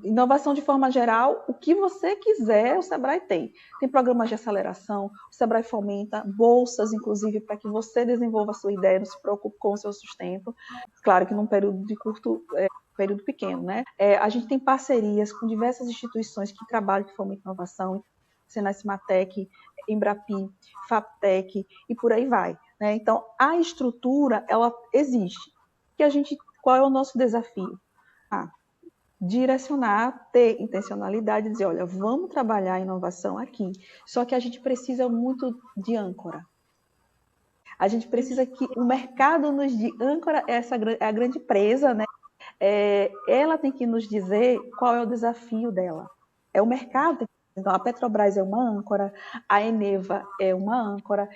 Inovação de forma geral, o que você quiser, o Sebrae tem. Tem programas de aceleração, o Sebrae fomenta bolsas, inclusive, para que você desenvolva a sua ideia, não se preocupe com o seu sustento. Claro que num período de curto, período pequeno, né? A gente tem parcerias com diversas instituições que trabalham, que fomentam inovação, Senai Cimatec, Embrapi, Faptec e por aí vai, né? Então, a estrutura, ela existe. Qual é o nosso desafio? Direcionar, ter intencionalidade, dizer, olha, vamos trabalhar a inovação aqui, só que a gente precisa muito de âncora. A gente precisa que o mercado nos dê âncora, é a grande empresa, né? Ela tem que nos dizer qual é o desafio dela. É o mercado. Então, a Petrobras é uma âncora, a Eneva é uma âncora,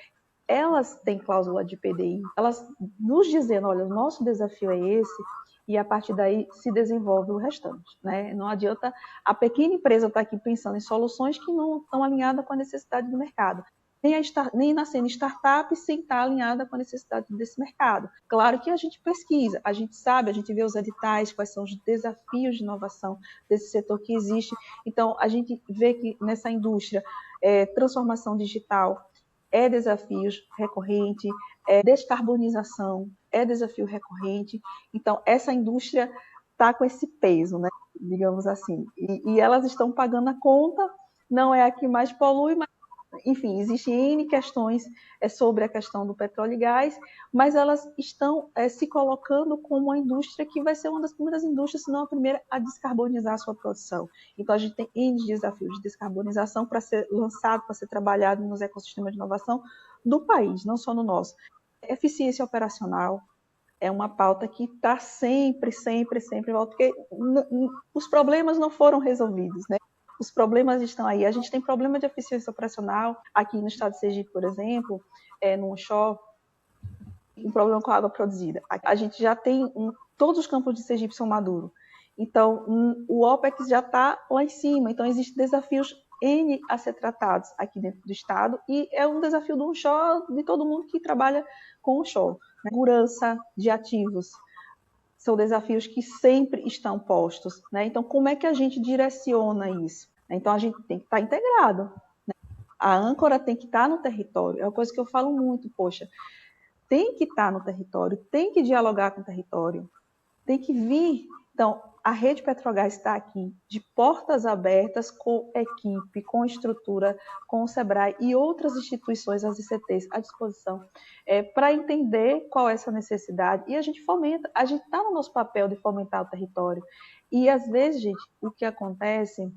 elas têm cláusula de PDI, elas nos dizendo, olha, o nosso desafio é esse, e a partir daí se desenvolve o restante, né? Não adianta a pequena empresa estar aqui pensando em soluções que não estão alinhadas com a necessidade do mercado. Nem nascendo startup sem estar alinhada com a necessidade desse mercado. Claro que a gente pesquisa, a gente sabe, a gente vê os editais, quais são os desafios de inovação desse setor que existe. Então, a gente vê que nessa indústria, transformação digital é desafios recorrente, descarbonização é desafio recorrente. Então, essa indústria está com esse peso, né? Digamos assim. E elas estão pagando a conta, não é a que mais polui, mas, enfim, existem N questões sobre a questão do petróleo e gás, mas elas estão se colocando como uma indústria que vai ser uma das primeiras indústrias, se não a primeira, a descarbonizar a sua produção. Então, a gente tem N desafios de descarbonização para ser lançado, para ser trabalhado nos ecossistemas de inovação do país, não só no nosso. Eficiência operacional é uma pauta que está sempre em volta, porque os problemas não foram resolvidos, né? Os problemas estão aí. A gente tem problema de eficiência operacional aqui no estado de Sergipe, por exemplo, no onshore, um problema com a água produzida. A gente já tem todos os campos de Sergipe são maduros. Então, o OPEX já está lá em cima. Então, existem desafios N a ser tratados aqui dentro do estado e é um desafio do onshore, de todo mundo que trabalha com onshore. Segurança de ativos são desafios que sempre estão postos, né? Então, como é que a gente direciona isso? Então, a gente tem que estar integrado, né? A âncora tem que estar no território. É uma coisa que eu falo muito, poxa, tem que estar no território, tem que dialogar com o território, tem que vir Então, a Rede Petrogás está aqui de portas abertas com equipe, com estrutura, com o SEBRAE e outras instituições, as ICTs, à disposição, para entender qual é essa necessidade. E a gente está no nosso papel de fomentar o território. E, às vezes, gente, o que acontece,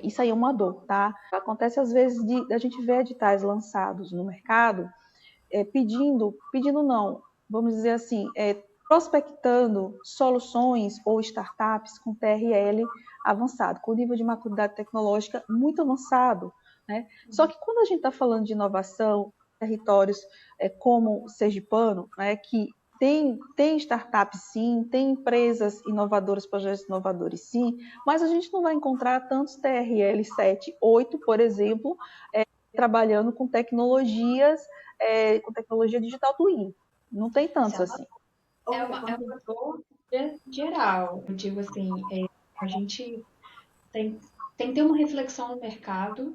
isso aí é uma dor, tá? Acontece, às vezes, a gente ver editais lançados no mercado, pedindo não, vamos dizer assim, prospectando soluções ou startups com TRL avançado, com nível de maturidade tecnológica muito avançado, né? Só que quando a gente está falando de inovação, territórios como o sergipano, né, que tem startups sim, tem empresas inovadoras, projetos inovadores sim, mas a gente não vai encontrar tantos TRL 7, 8, por exemplo, trabalhando com tecnologia digital twin. Não tem tantos assim. É uma dor geral. Eu digo assim, a gente tem que ter uma reflexão no mercado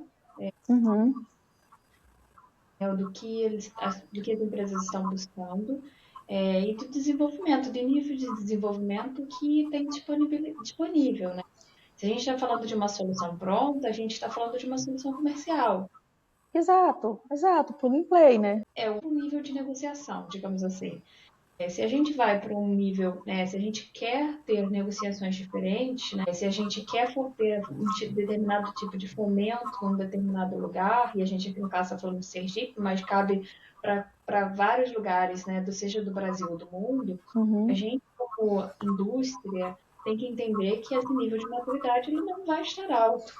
do que as empresas estão buscando e do desenvolvimento, de nível de desenvolvimento que tem disponível, né? Se a gente está falando de uma solução pronta, a gente está falando de uma solução comercial. Exato, plug and play, né? É um nível de negociação, digamos assim. Se a gente vai para um nível, né, se a gente quer ter negociações diferentes, né, se a gente quer ter um determinado tipo de fomento em um determinado lugar, e a gente aqui no caso está falando de Sergipe, mas cabe para vários lugares, né, seja do Brasil ou do mundo, a gente, como indústria, tem que entender que esse nível de maturidade ele não vai estar alto.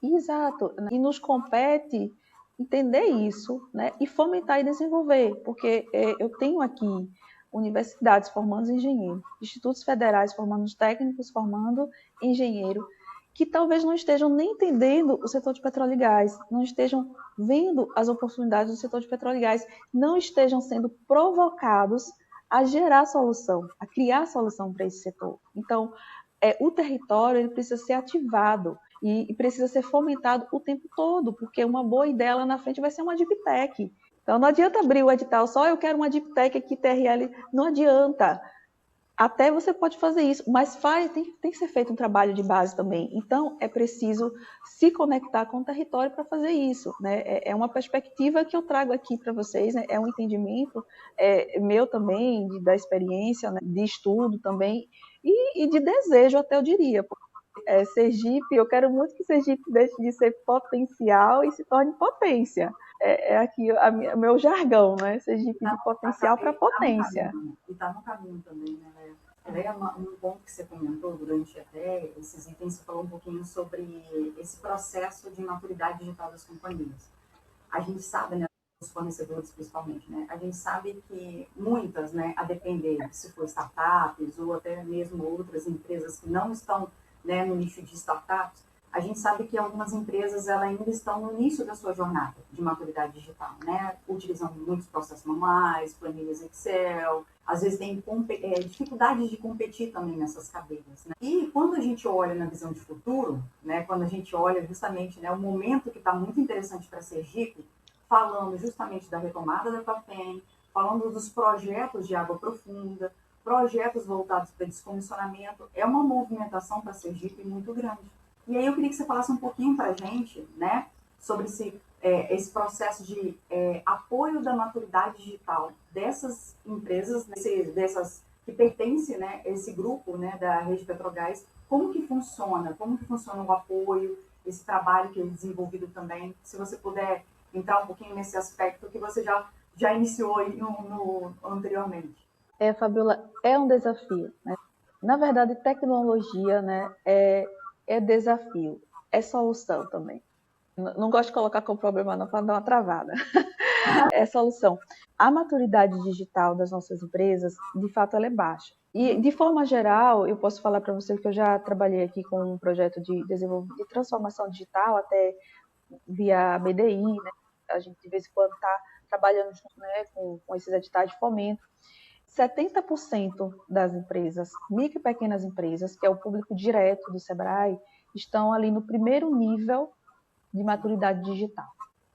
Exato. E nos compete entender isso, né, e fomentar e desenvolver, porque eu tenho aqui universidades formando engenheiro, institutos federais formando técnicos, formando engenheiro, que talvez não estejam nem entendendo o setor de petróleo e gás, não estejam vendo as oportunidades do setor de petróleo e gás, não estejam sendo provocados a gerar solução, a criar solução para esse setor. Então, o território ele precisa ser ativado e precisa ser fomentado o tempo todo, porque uma boa ideia lá na frente vai ser uma deep tech. Então não adianta abrir o edital só, eu quero uma deep tech aqui, TRL, não adianta. Até você pode fazer isso, mas tem que ser feito um trabalho de base também. Então, é preciso se conectar com o território para fazer isso, né? É uma perspectiva que eu trago aqui para vocês, né? É um entendimento meu também, da experiência, né? De estudo também, e de desejo até, eu diria. Sergipe, eu quero muito que Sergipe deixe de ser potencial e se torne potência. Aqui o meu jargão, né? Sergipe de potencial para potência. E está no caminho também, né, Léa? Um ponto que você comentou durante até esses itens, você falou um pouquinho sobre esse processo de maturidade digital das companhias. A gente sabe, né, os fornecedores principalmente, né, a gente sabe que muitas, né, a depender se for startups ou até mesmo outras empresas que não estão, né, no nicho de startups, a gente sabe que algumas empresas elas ainda estão no início da sua jornada de maturidade digital, né, utilizando muitos processos manuais, planilhas Excel, às vezes tem dificuldades de competir também nessas cadeias, né? E quando a gente olha na visão de futuro, né, quando a gente olha justamente, né, o momento que está muito interessante para Sergipe, falando justamente da retomada da Tapem, falando dos projetos de água profunda, projetos voltados para descomissionamento, é uma movimentação para Sergipe muito grande. E aí eu queria que você falasse um pouquinho para a gente, né, sobre esse processo de apoio da maturidade digital dessas empresas, dessas que pertencem, né, a esse grupo, né, da Rede Petrogás, como que funciona o apoio, esse trabalho que é desenvolvido também, se você puder entrar um pouquinho nesse aspecto que você já iniciou aí anteriormente. Fabiola, é um desafio, né? Na verdade, tecnologia, né, é desafio, é solução também. Não gosto de colocar como problema não, para dar uma travada. É solução. A maturidade digital das nossas empresas, de fato, ela é baixa. E, de forma geral, eu posso falar para você que eu já trabalhei aqui com um projeto de desenvolvimento de transformação digital, até via BDI, né? A gente, de vez em quando, está trabalhando junto, né, com esses editais de fomento. 70% das empresas, micro e pequenas empresas, que é o público direto do SEBRAE, estão ali no primeiro nível de maturidade digital.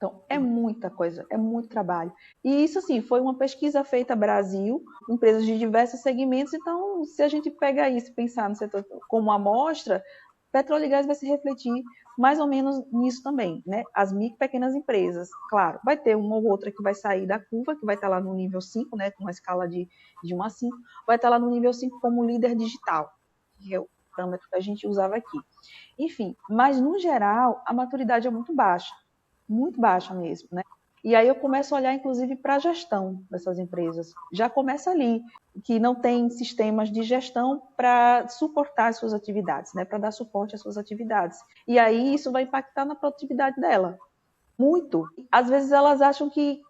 Então, é muita coisa, é muito trabalho. E isso, assim, foi uma pesquisa feita no Brasil, empresas de diversos segmentos. Então, se a gente pegar isso e pensar no setor como amostra, petróleo e gás vai se refletir mais ou menos nisso também, né? As micro e pequenas empresas, claro, vai ter uma ou outra que vai sair da curva, que vai estar lá no nível 5, né? Com uma escala de 1 a 5, vai estar lá no nível 5 como líder digital, que é o parâmetro que a gente usava aqui. Enfim, mas no geral, a maturidade é muito baixa mesmo, né? E aí eu começo a olhar, inclusive, para a gestão dessas empresas. Já começa ali, que não tem sistemas de gestão para suportar as suas atividades, né? Para dar suporte às suas atividades. E aí isso vai impactar na produtividade dela. Muito. Às vezes elas acham que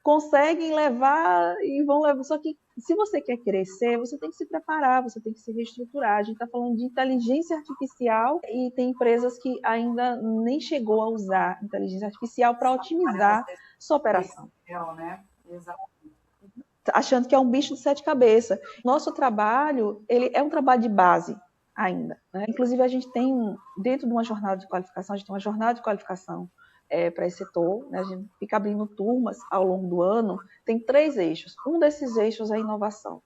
conseguem levar e vão levar. Só que se você quer crescer, você tem que se preparar, você tem que se reestruturar. A gente está falando de inteligência artificial e tem empresas que ainda nem chegou a usar inteligência artificial para otimizar sua operação. Né? Exato. Achando que é um bicho de 7 cabeças. Nosso trabalho, ele é um trabalho de base ainda, né? Inclusive, a gente tem, dentro de uma jornada de qualificação, a gente tem uma jornada de qualificação para esse setor, né? A gente fica abrindo turmas ao longo do ano, tem 3 eixos. Um desses eixos é a inovação.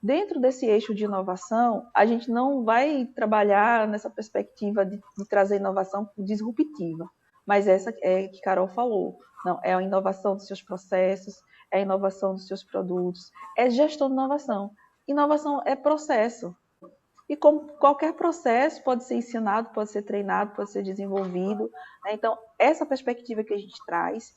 Dentro desse eixo de inovação, a gente não vai trabalhar nessa perspectiva de trazer inovação disruptiva, mas essa é que Carol falou. Não, é a inovação dos seus processos, é a inovação dos seus produtos, é gestão de inovação. Inovação é processo. E como qualquer processo pode ser ensinado, pode ser treinado, pode ser desenvolvido, né? Então, essa perspectiva que a gente traz,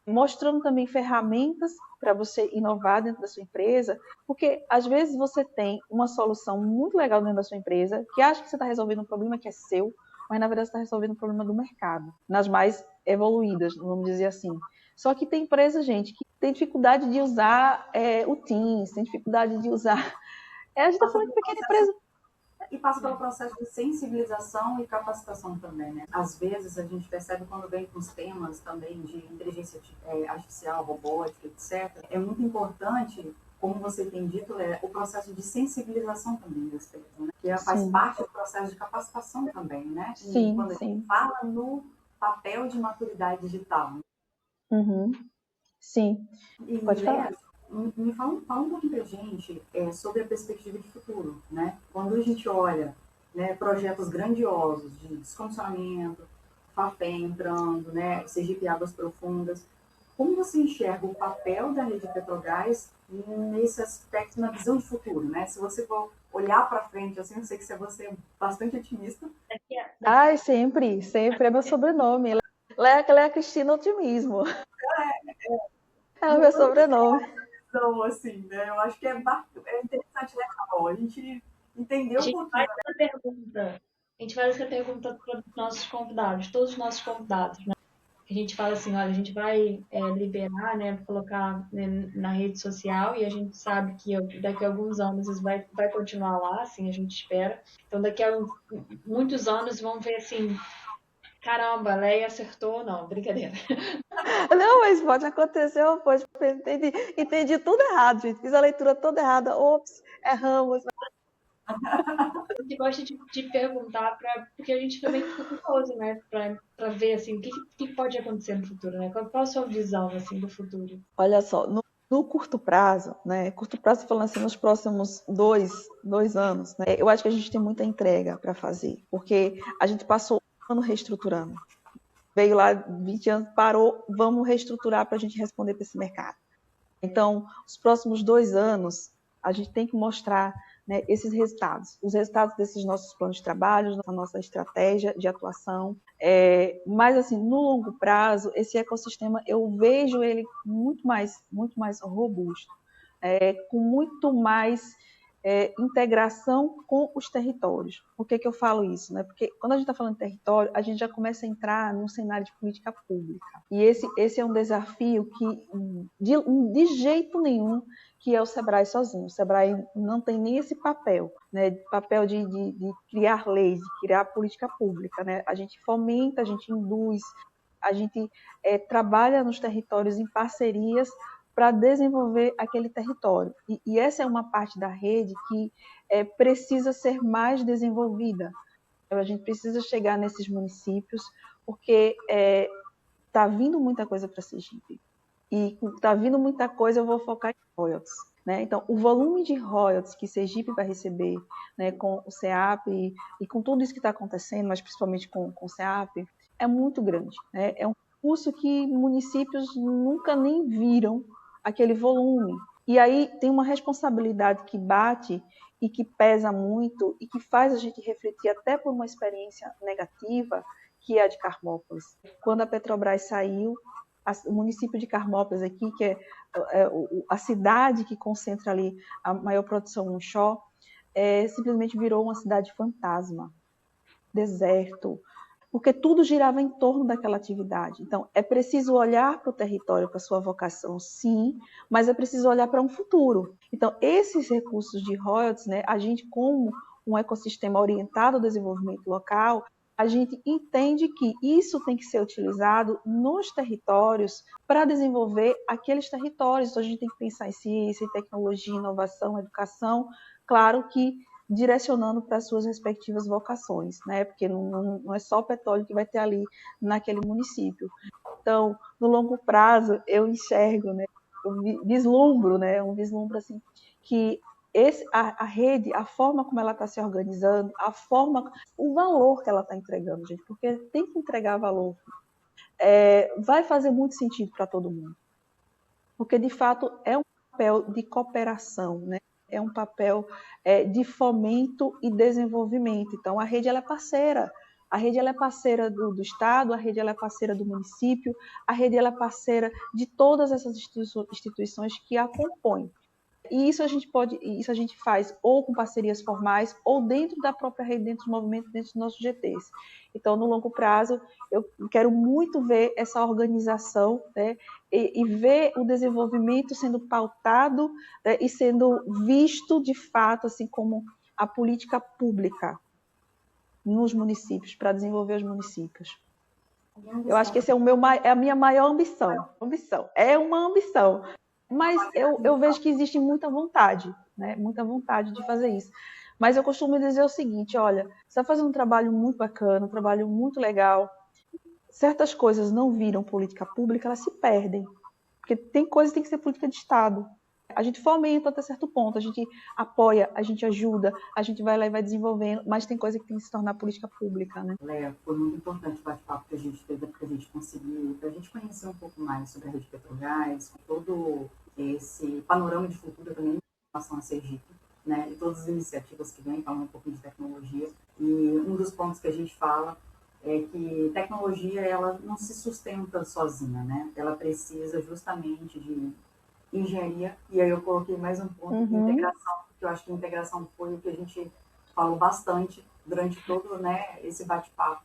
mostrando também ferramentas para você inovar dentro da sua empresa, porque às vezes você tem uma solução muito legal dentro da sua empresa, que acha que você está resolvendo um problema que é seu, mas na verdade você está resolvendo um problema do mercado, nas mais evoluídas, vamos dizer assim. Só que tem empresa, gente, que tem dificuldade de usar o Teams, tem dificuldade de usar... a gente está falando de pequena empresa. E passa pelo processo de sensibilização e capacitação também, né? Às vezes a gente percebe quando vem com os temas também de inteligência artificial, robótica, etc. É muito importante, como você tem dito, o processo de sensibilização também das pessoas, né? Que faz parte do processo de capacitação também, né? Sim, quando a gente fala no papel de maturidade digital. Uhum. Sim, pode falar. Me fala um pouquinho pra gente sobre a perspectiva de futuro, né? Quando a gente olha, né, projetos grandiosos de descomissionamento, Fafé entrando, né, Sergipe Águas Profundas, como você enxerga o papel da rede Petrogás nesse aspecto, na visão de futuro, né? Se você for olhar para frente, assim, eu sei que você é bastante otimista. Ai, sempre é meu sobrenome. Léa Cristina Otimismo. É o meu sobrenome. Então, assim, né? Eu acho que é interessante, né, Carol? A gente entendeu um pouquinho. A gente faz essa pergunta para os nossos convidados, todos os nossos convidados, né? A gente fala assim, olha, a gente vai liberar, né, colocar, né, na rede social, e a gente sabe que daqui a alguns anos isso vai continuar lá, assim, a gente espera. Então, daqui a muitos anos vão ver assim, caramba, a Leia acertou, não, brincadeira. Não, mas pode acontecer, pode, entendi tudo errado, gente. Fiz a leitura toda errada. Ops, erramos. A gente gosta de perguntar, porque a gente também fica curioso, né, para ver assim, o que pode acontecer no futuro, né? Qual a sua visão assim, do futuro? Olha só, no curto prazo, né? Curto prazo, falando assim, nos próximos dois anos, né? Eu acho que a gente tem muita entrega para fazer, porque a gente passou um ano reestruturando. Veio lá 20 anos, parou, vamos reestruturar para a gente responder para esse mercado. Então, os próximos 2 anos, a gente tem que mostrar, né, esses resultados, os resultados desses nossos planos de trabalho, da nossa estratégia de atuação. Mas, assim, no longo prazo, esse ecossistema, eu vejo ele muito mais robusto, com muito mais integração com os territórios. Por que eu falo isso? Né? Porque quando a gente está falando de território, a gente já começa a entrar num cenário de política pública. E esse é um desafio que, de jeito nenhum, que é o Sebrae sozinho. O Sebrae não tem nem esse papel, né? Papel de criar leis, de criar política pública. Né? A gente fomenta, a gente induz, a gente trabalha nos territórios em parcerias para desenvolver aquele território. E essa é uma parte da rede que precisa ser mais desenvolvida. A gente precisa chegar nesses municípios, porque está vindo muita coisa para Sergipe. E está vindo muita coisa, eu vou focar em royalties. Né? Então, o volume de royalties que Sergipe vai receber, né, com o CEAP e com tudo isso que está acontecendo, mas principalmente com o CEAP, é muito grande. Né? É um recurso que municípios nunca nem viram aquele volume. E aí tem uma responsabilidade que bate e que pesa muito e que faz a gente refletir até por uma experiência negativa, que é a de Carmópolis. Quando a Petrobras saiu, o município de Carmópolis aqui, que é a cidade que concentra ali a maior produção no Xó, simplesmente virou uma cidade fantasma, deserto, porque tudo girava em torno daquela atividade. Então, é preciso olhar para o território, para a sua vocação, sim, mas é preciso olhar para um futuro. Então, esses recursos de royalties, né, a gente, como um ecossistema orientado ao desenvolvimento local, a gente entende que isso tem que ser utilizado nos territórios para desenvolver aqueles territórios. Então, a gente tem que pensar em ciência, em tecnologia, inovação, educação, claro que direcionando para as suas respectivas vocações, né? Porque não é só o petróleo que vai ter ali naquele município. Então, no longo prazo, eu enxergo, né? Eu vislumbro, né? Um vislumbro assim, que a rede, a forma como ela está se organizando, o valor que ela está entregando, gente, porque tem que entregar valor, vai fazer muito sentido para todo mundo. Porque, de fato, é um papel de cooperação, né? É um papel de fomento e desenvolvimento. Então, a rede ela é parceira. A rede ela é parceira do Estado, a rede ela é parceira do município, a rede ela é parceira de todas essas instituições que a compõem. E isso a gente faz ou com parcerias formais ou dentro da própria rede, dentro do movimento, dentro dos nossos GTs. Então, no longo prazo, eu quero muito ver essa organização, né, e ver o desenvolvimento sendo pautado, né, e sendo visto de fato assim como a política pública nos municípios, para desenvolver os municípios. Eu acho que esse é a minha maior ambição. É uma ambição. Mas eu vejo que existe muita vontade, né? Muita vontade de fazer isso. Mas eu costumo dizer o seguinte, olha, você está fazendo um trabalho muito bacana, um trabalho muito legal. Certas coisas não viram política pública, elas se perdem. Porque tem coisas que tem que ser política de Estado. A gente fomenta até certo ponto, a gente apoia, a gente ajuda, a gente vai lá e vai desenvolvendo, mas tem coisa que tem que se tornar política pública, né? Léa, foi muito importante o bate-papo que a gente teve, para a gente conseguir, para a gente conhecer um pouco mais sobre a Rede Petrogás, todo esse panorama de futuro também em relação a Sergipe, né? E todas as iniciativas que vêm, falando um pouquinho de tecnologia. E um dos pontos que a gente fala é que tecnologia, ela não se sustenta sozinha, né? Ela precisa justamente de engenharia, e aí eu coloquei mais um ponto de integração, porque eu acho que integração foi o que a gente falou bastante durante todo, né, esse bate-papo,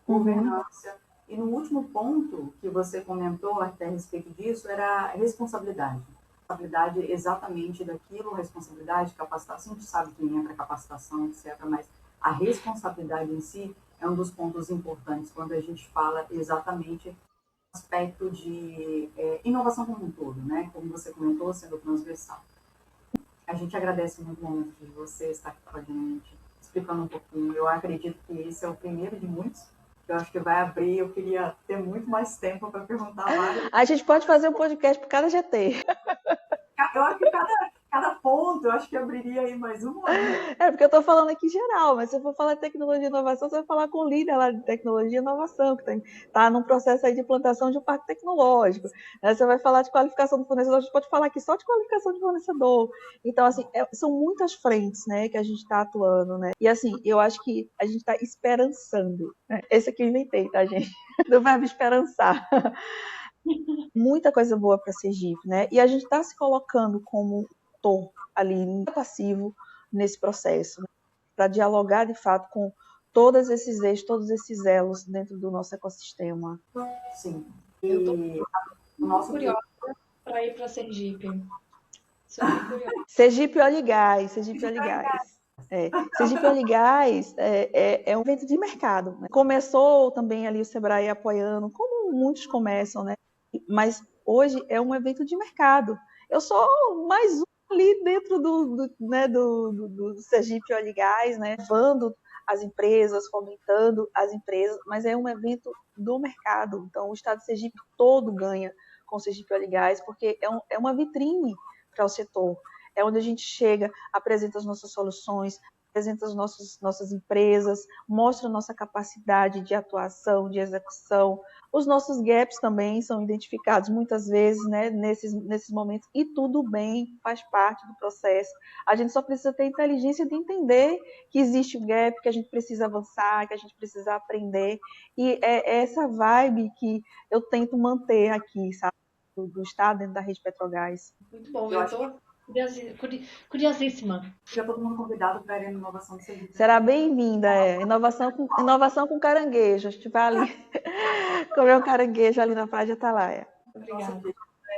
governança. E no último ponto que você comentou até a respeito disso, era a responsabilidade. Responsabilidade exatamente daquilo, responsabilidade, capacitação, a gente sabe que entra capacitação, etc., mas a responsabilidade em si é um dos pontos importantes quando a gente fala exatamente aspecto de inovação como um todo, né? Como você comentou, sendo transversal. A gente agradece muito o momento de você estar aqui com a gente, explicando um pouquinho. Eu acredito que esse é o primeiro de muitos. Eu acho que vai abrir. Eu queria ter muito mais tempo para perguntar várias. A gente pode fazer um podcast por cada GT. Eu acho que cada ponto, eu acho que abriria aí mais uma. Porque eu estou falando aqui geral, mas se eu for falar de tecnologia e inovação, você vai falar com o líder lá de tecnologia e inovação, que está num processo aí de implantação de um parque tecnológico. Você vai falar de qualificação do fornecedor, a gente pode falar aqui só de qualificação de fornecedor. Então, assim, são muitas frentes, né, que a gente está atuando, né? E, assim, eu acho que a gente está esperançando. Né? Esse aqui eu inventei, tá, gente? Do verbo esperançar. Muita coisa boa para Sergipe, né? E a gente está se colocando como ator ali, passivo nesse processo, né? Para dialogar de fato com todos esses eixos, todos esses elos dentro do nosso ecossistema. Sim. Eu estou curiosa para ir para Sergipe. Sergipe Óleo e Gás, Sergipe Óleo e Gás. Sergipe Óleo e Gás é um evento de mercado. Né? Começou também ali o Sebrae apoiando, como muitos começam, né? Mas hoje é um evento de mercado. Eu sou mais um ali dentro do Sergipe Óleo e Gás, né? Levando as empresas, fomentando as empresas, mas é um evento do mercado. Então, o estado de Sergipe todo ganha com o Sergipe Óleo e Gás, porque é uma vitrine para o setor. É onde a gente chega, apresenta as nossas soluções, apresenta as nossas empresas, mostra a nossa capacidade de atuação, de execução. Os nossos gaps também são identificados muitas vezes, né, nesses momentos, e tudo bem, faz parte do processo. A gente só precisa ter inteligência de entender que existe o gap, que a gente precisa avançar, que a gente precisa aprender, e é essa vibe que eu tento manter aqui, sabe, do Estado dentro da rede Petrogás. Muito bom, eu estou curiosíssima. Fica todo mundo convidado para a Arena Inovação do Sergipe. Será bem-vinda, inovação com caranguejo. A gente vai ali comer um caranguejo ali na Praia de Atalaia. Obrigada. Nossa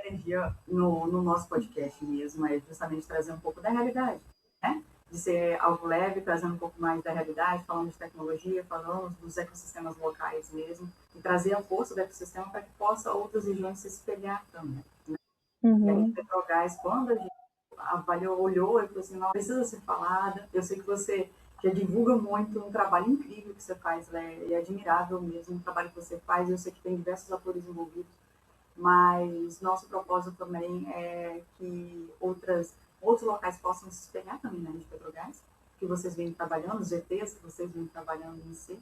energia no nosso podcast mesmo é justamente trazer um pouco da realidade, né? De ser algo leve, trazendo um pouco mais da realidade, falando de tecnologia, falando dos ecossistemas locais mesmo, e trazer a força do ecossistema para que possa outras regiões se espelhar também, né? E aí, Petrogás, quando a gente avaliou, olhou e falou assim, não precisa ser falada, eu sei que você já divulga muito um trabalho incrível que você faz, né? É admirável mesmo o trabalho que você faz, eu sei que tem diversos atores envolvidos, mas nosso propósito também é que outros locais possam se espelhar também na rede Petrogás, que vocês vêm trabalhando, os ETs que vocês vêm trabalhando em si,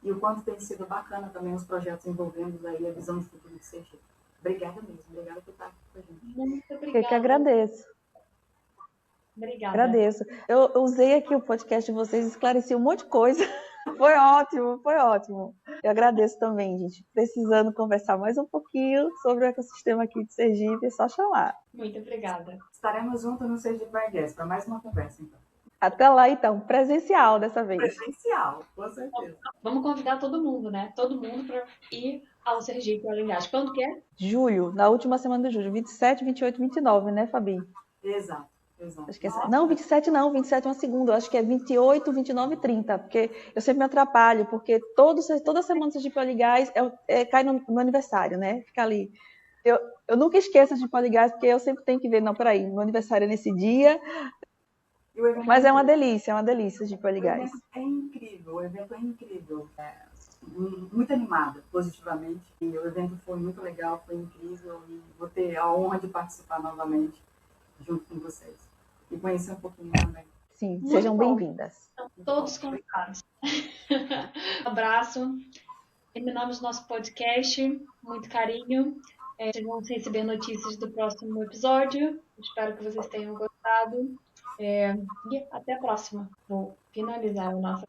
e o quanto tem sido bacana também os projetos envolvendo aí a visão de futuro de Sergipe. Obrigada mesmo, obrigada por estar aqui com a gente. Muito obrigada. Eu que agradeço. Obrigada. Agradeço. Eu usei aqui o podcast de vocês, esclareci um monte de coisa. Foi ótimo, foi ótimo. Eu agradeço também, gente. Precisando conversar mais um pouquinho sobre o ecossistema aqui de Sergipe, é só chamar. Muito obrigada. Estaremos juntos no Sergipe Vargas para mais uma conversa, então. Até lá, então. Presencial dessa vez. Presencial, com certeza. Vamos convidar todo mundo, né? Todo mundo para ir ao Sergipe Óleo e Gás. Quando que é? Julho, na última semana de julho. 27, 28, 29, né, Fabi? Exato. Acho que é... Não, 27 não, 27 é uma segunda, eu acho que é 28, 29 e 30, porque eu sempre me atrapalho, porque toda semana do Sergipe Óleo e Gás cai no meu aniversário, né? Fica ali. Eu nunca esqueço de Óleo e Gás, porque eu sempre tenho que ver, não, peraí, meu aniversário é nesse dia, mas é uma delícia de Óleo e Gás. É incrível, o evento é incrível, muito animada, positivamente, e o evento foi muito legal, foi incrível, e vou ter a honra de participar novamente junto com vocês. E conhecer um pouquinho também. Sim, muito sejam bem-vindas. Todos convidados. Um abraço. Terminamos nosso podcast. Muito carinho. Vocês vão receber notícias do próximo episódio. Espero que vocês tenham gostado. E até a próxima. Vou finalizar o nosso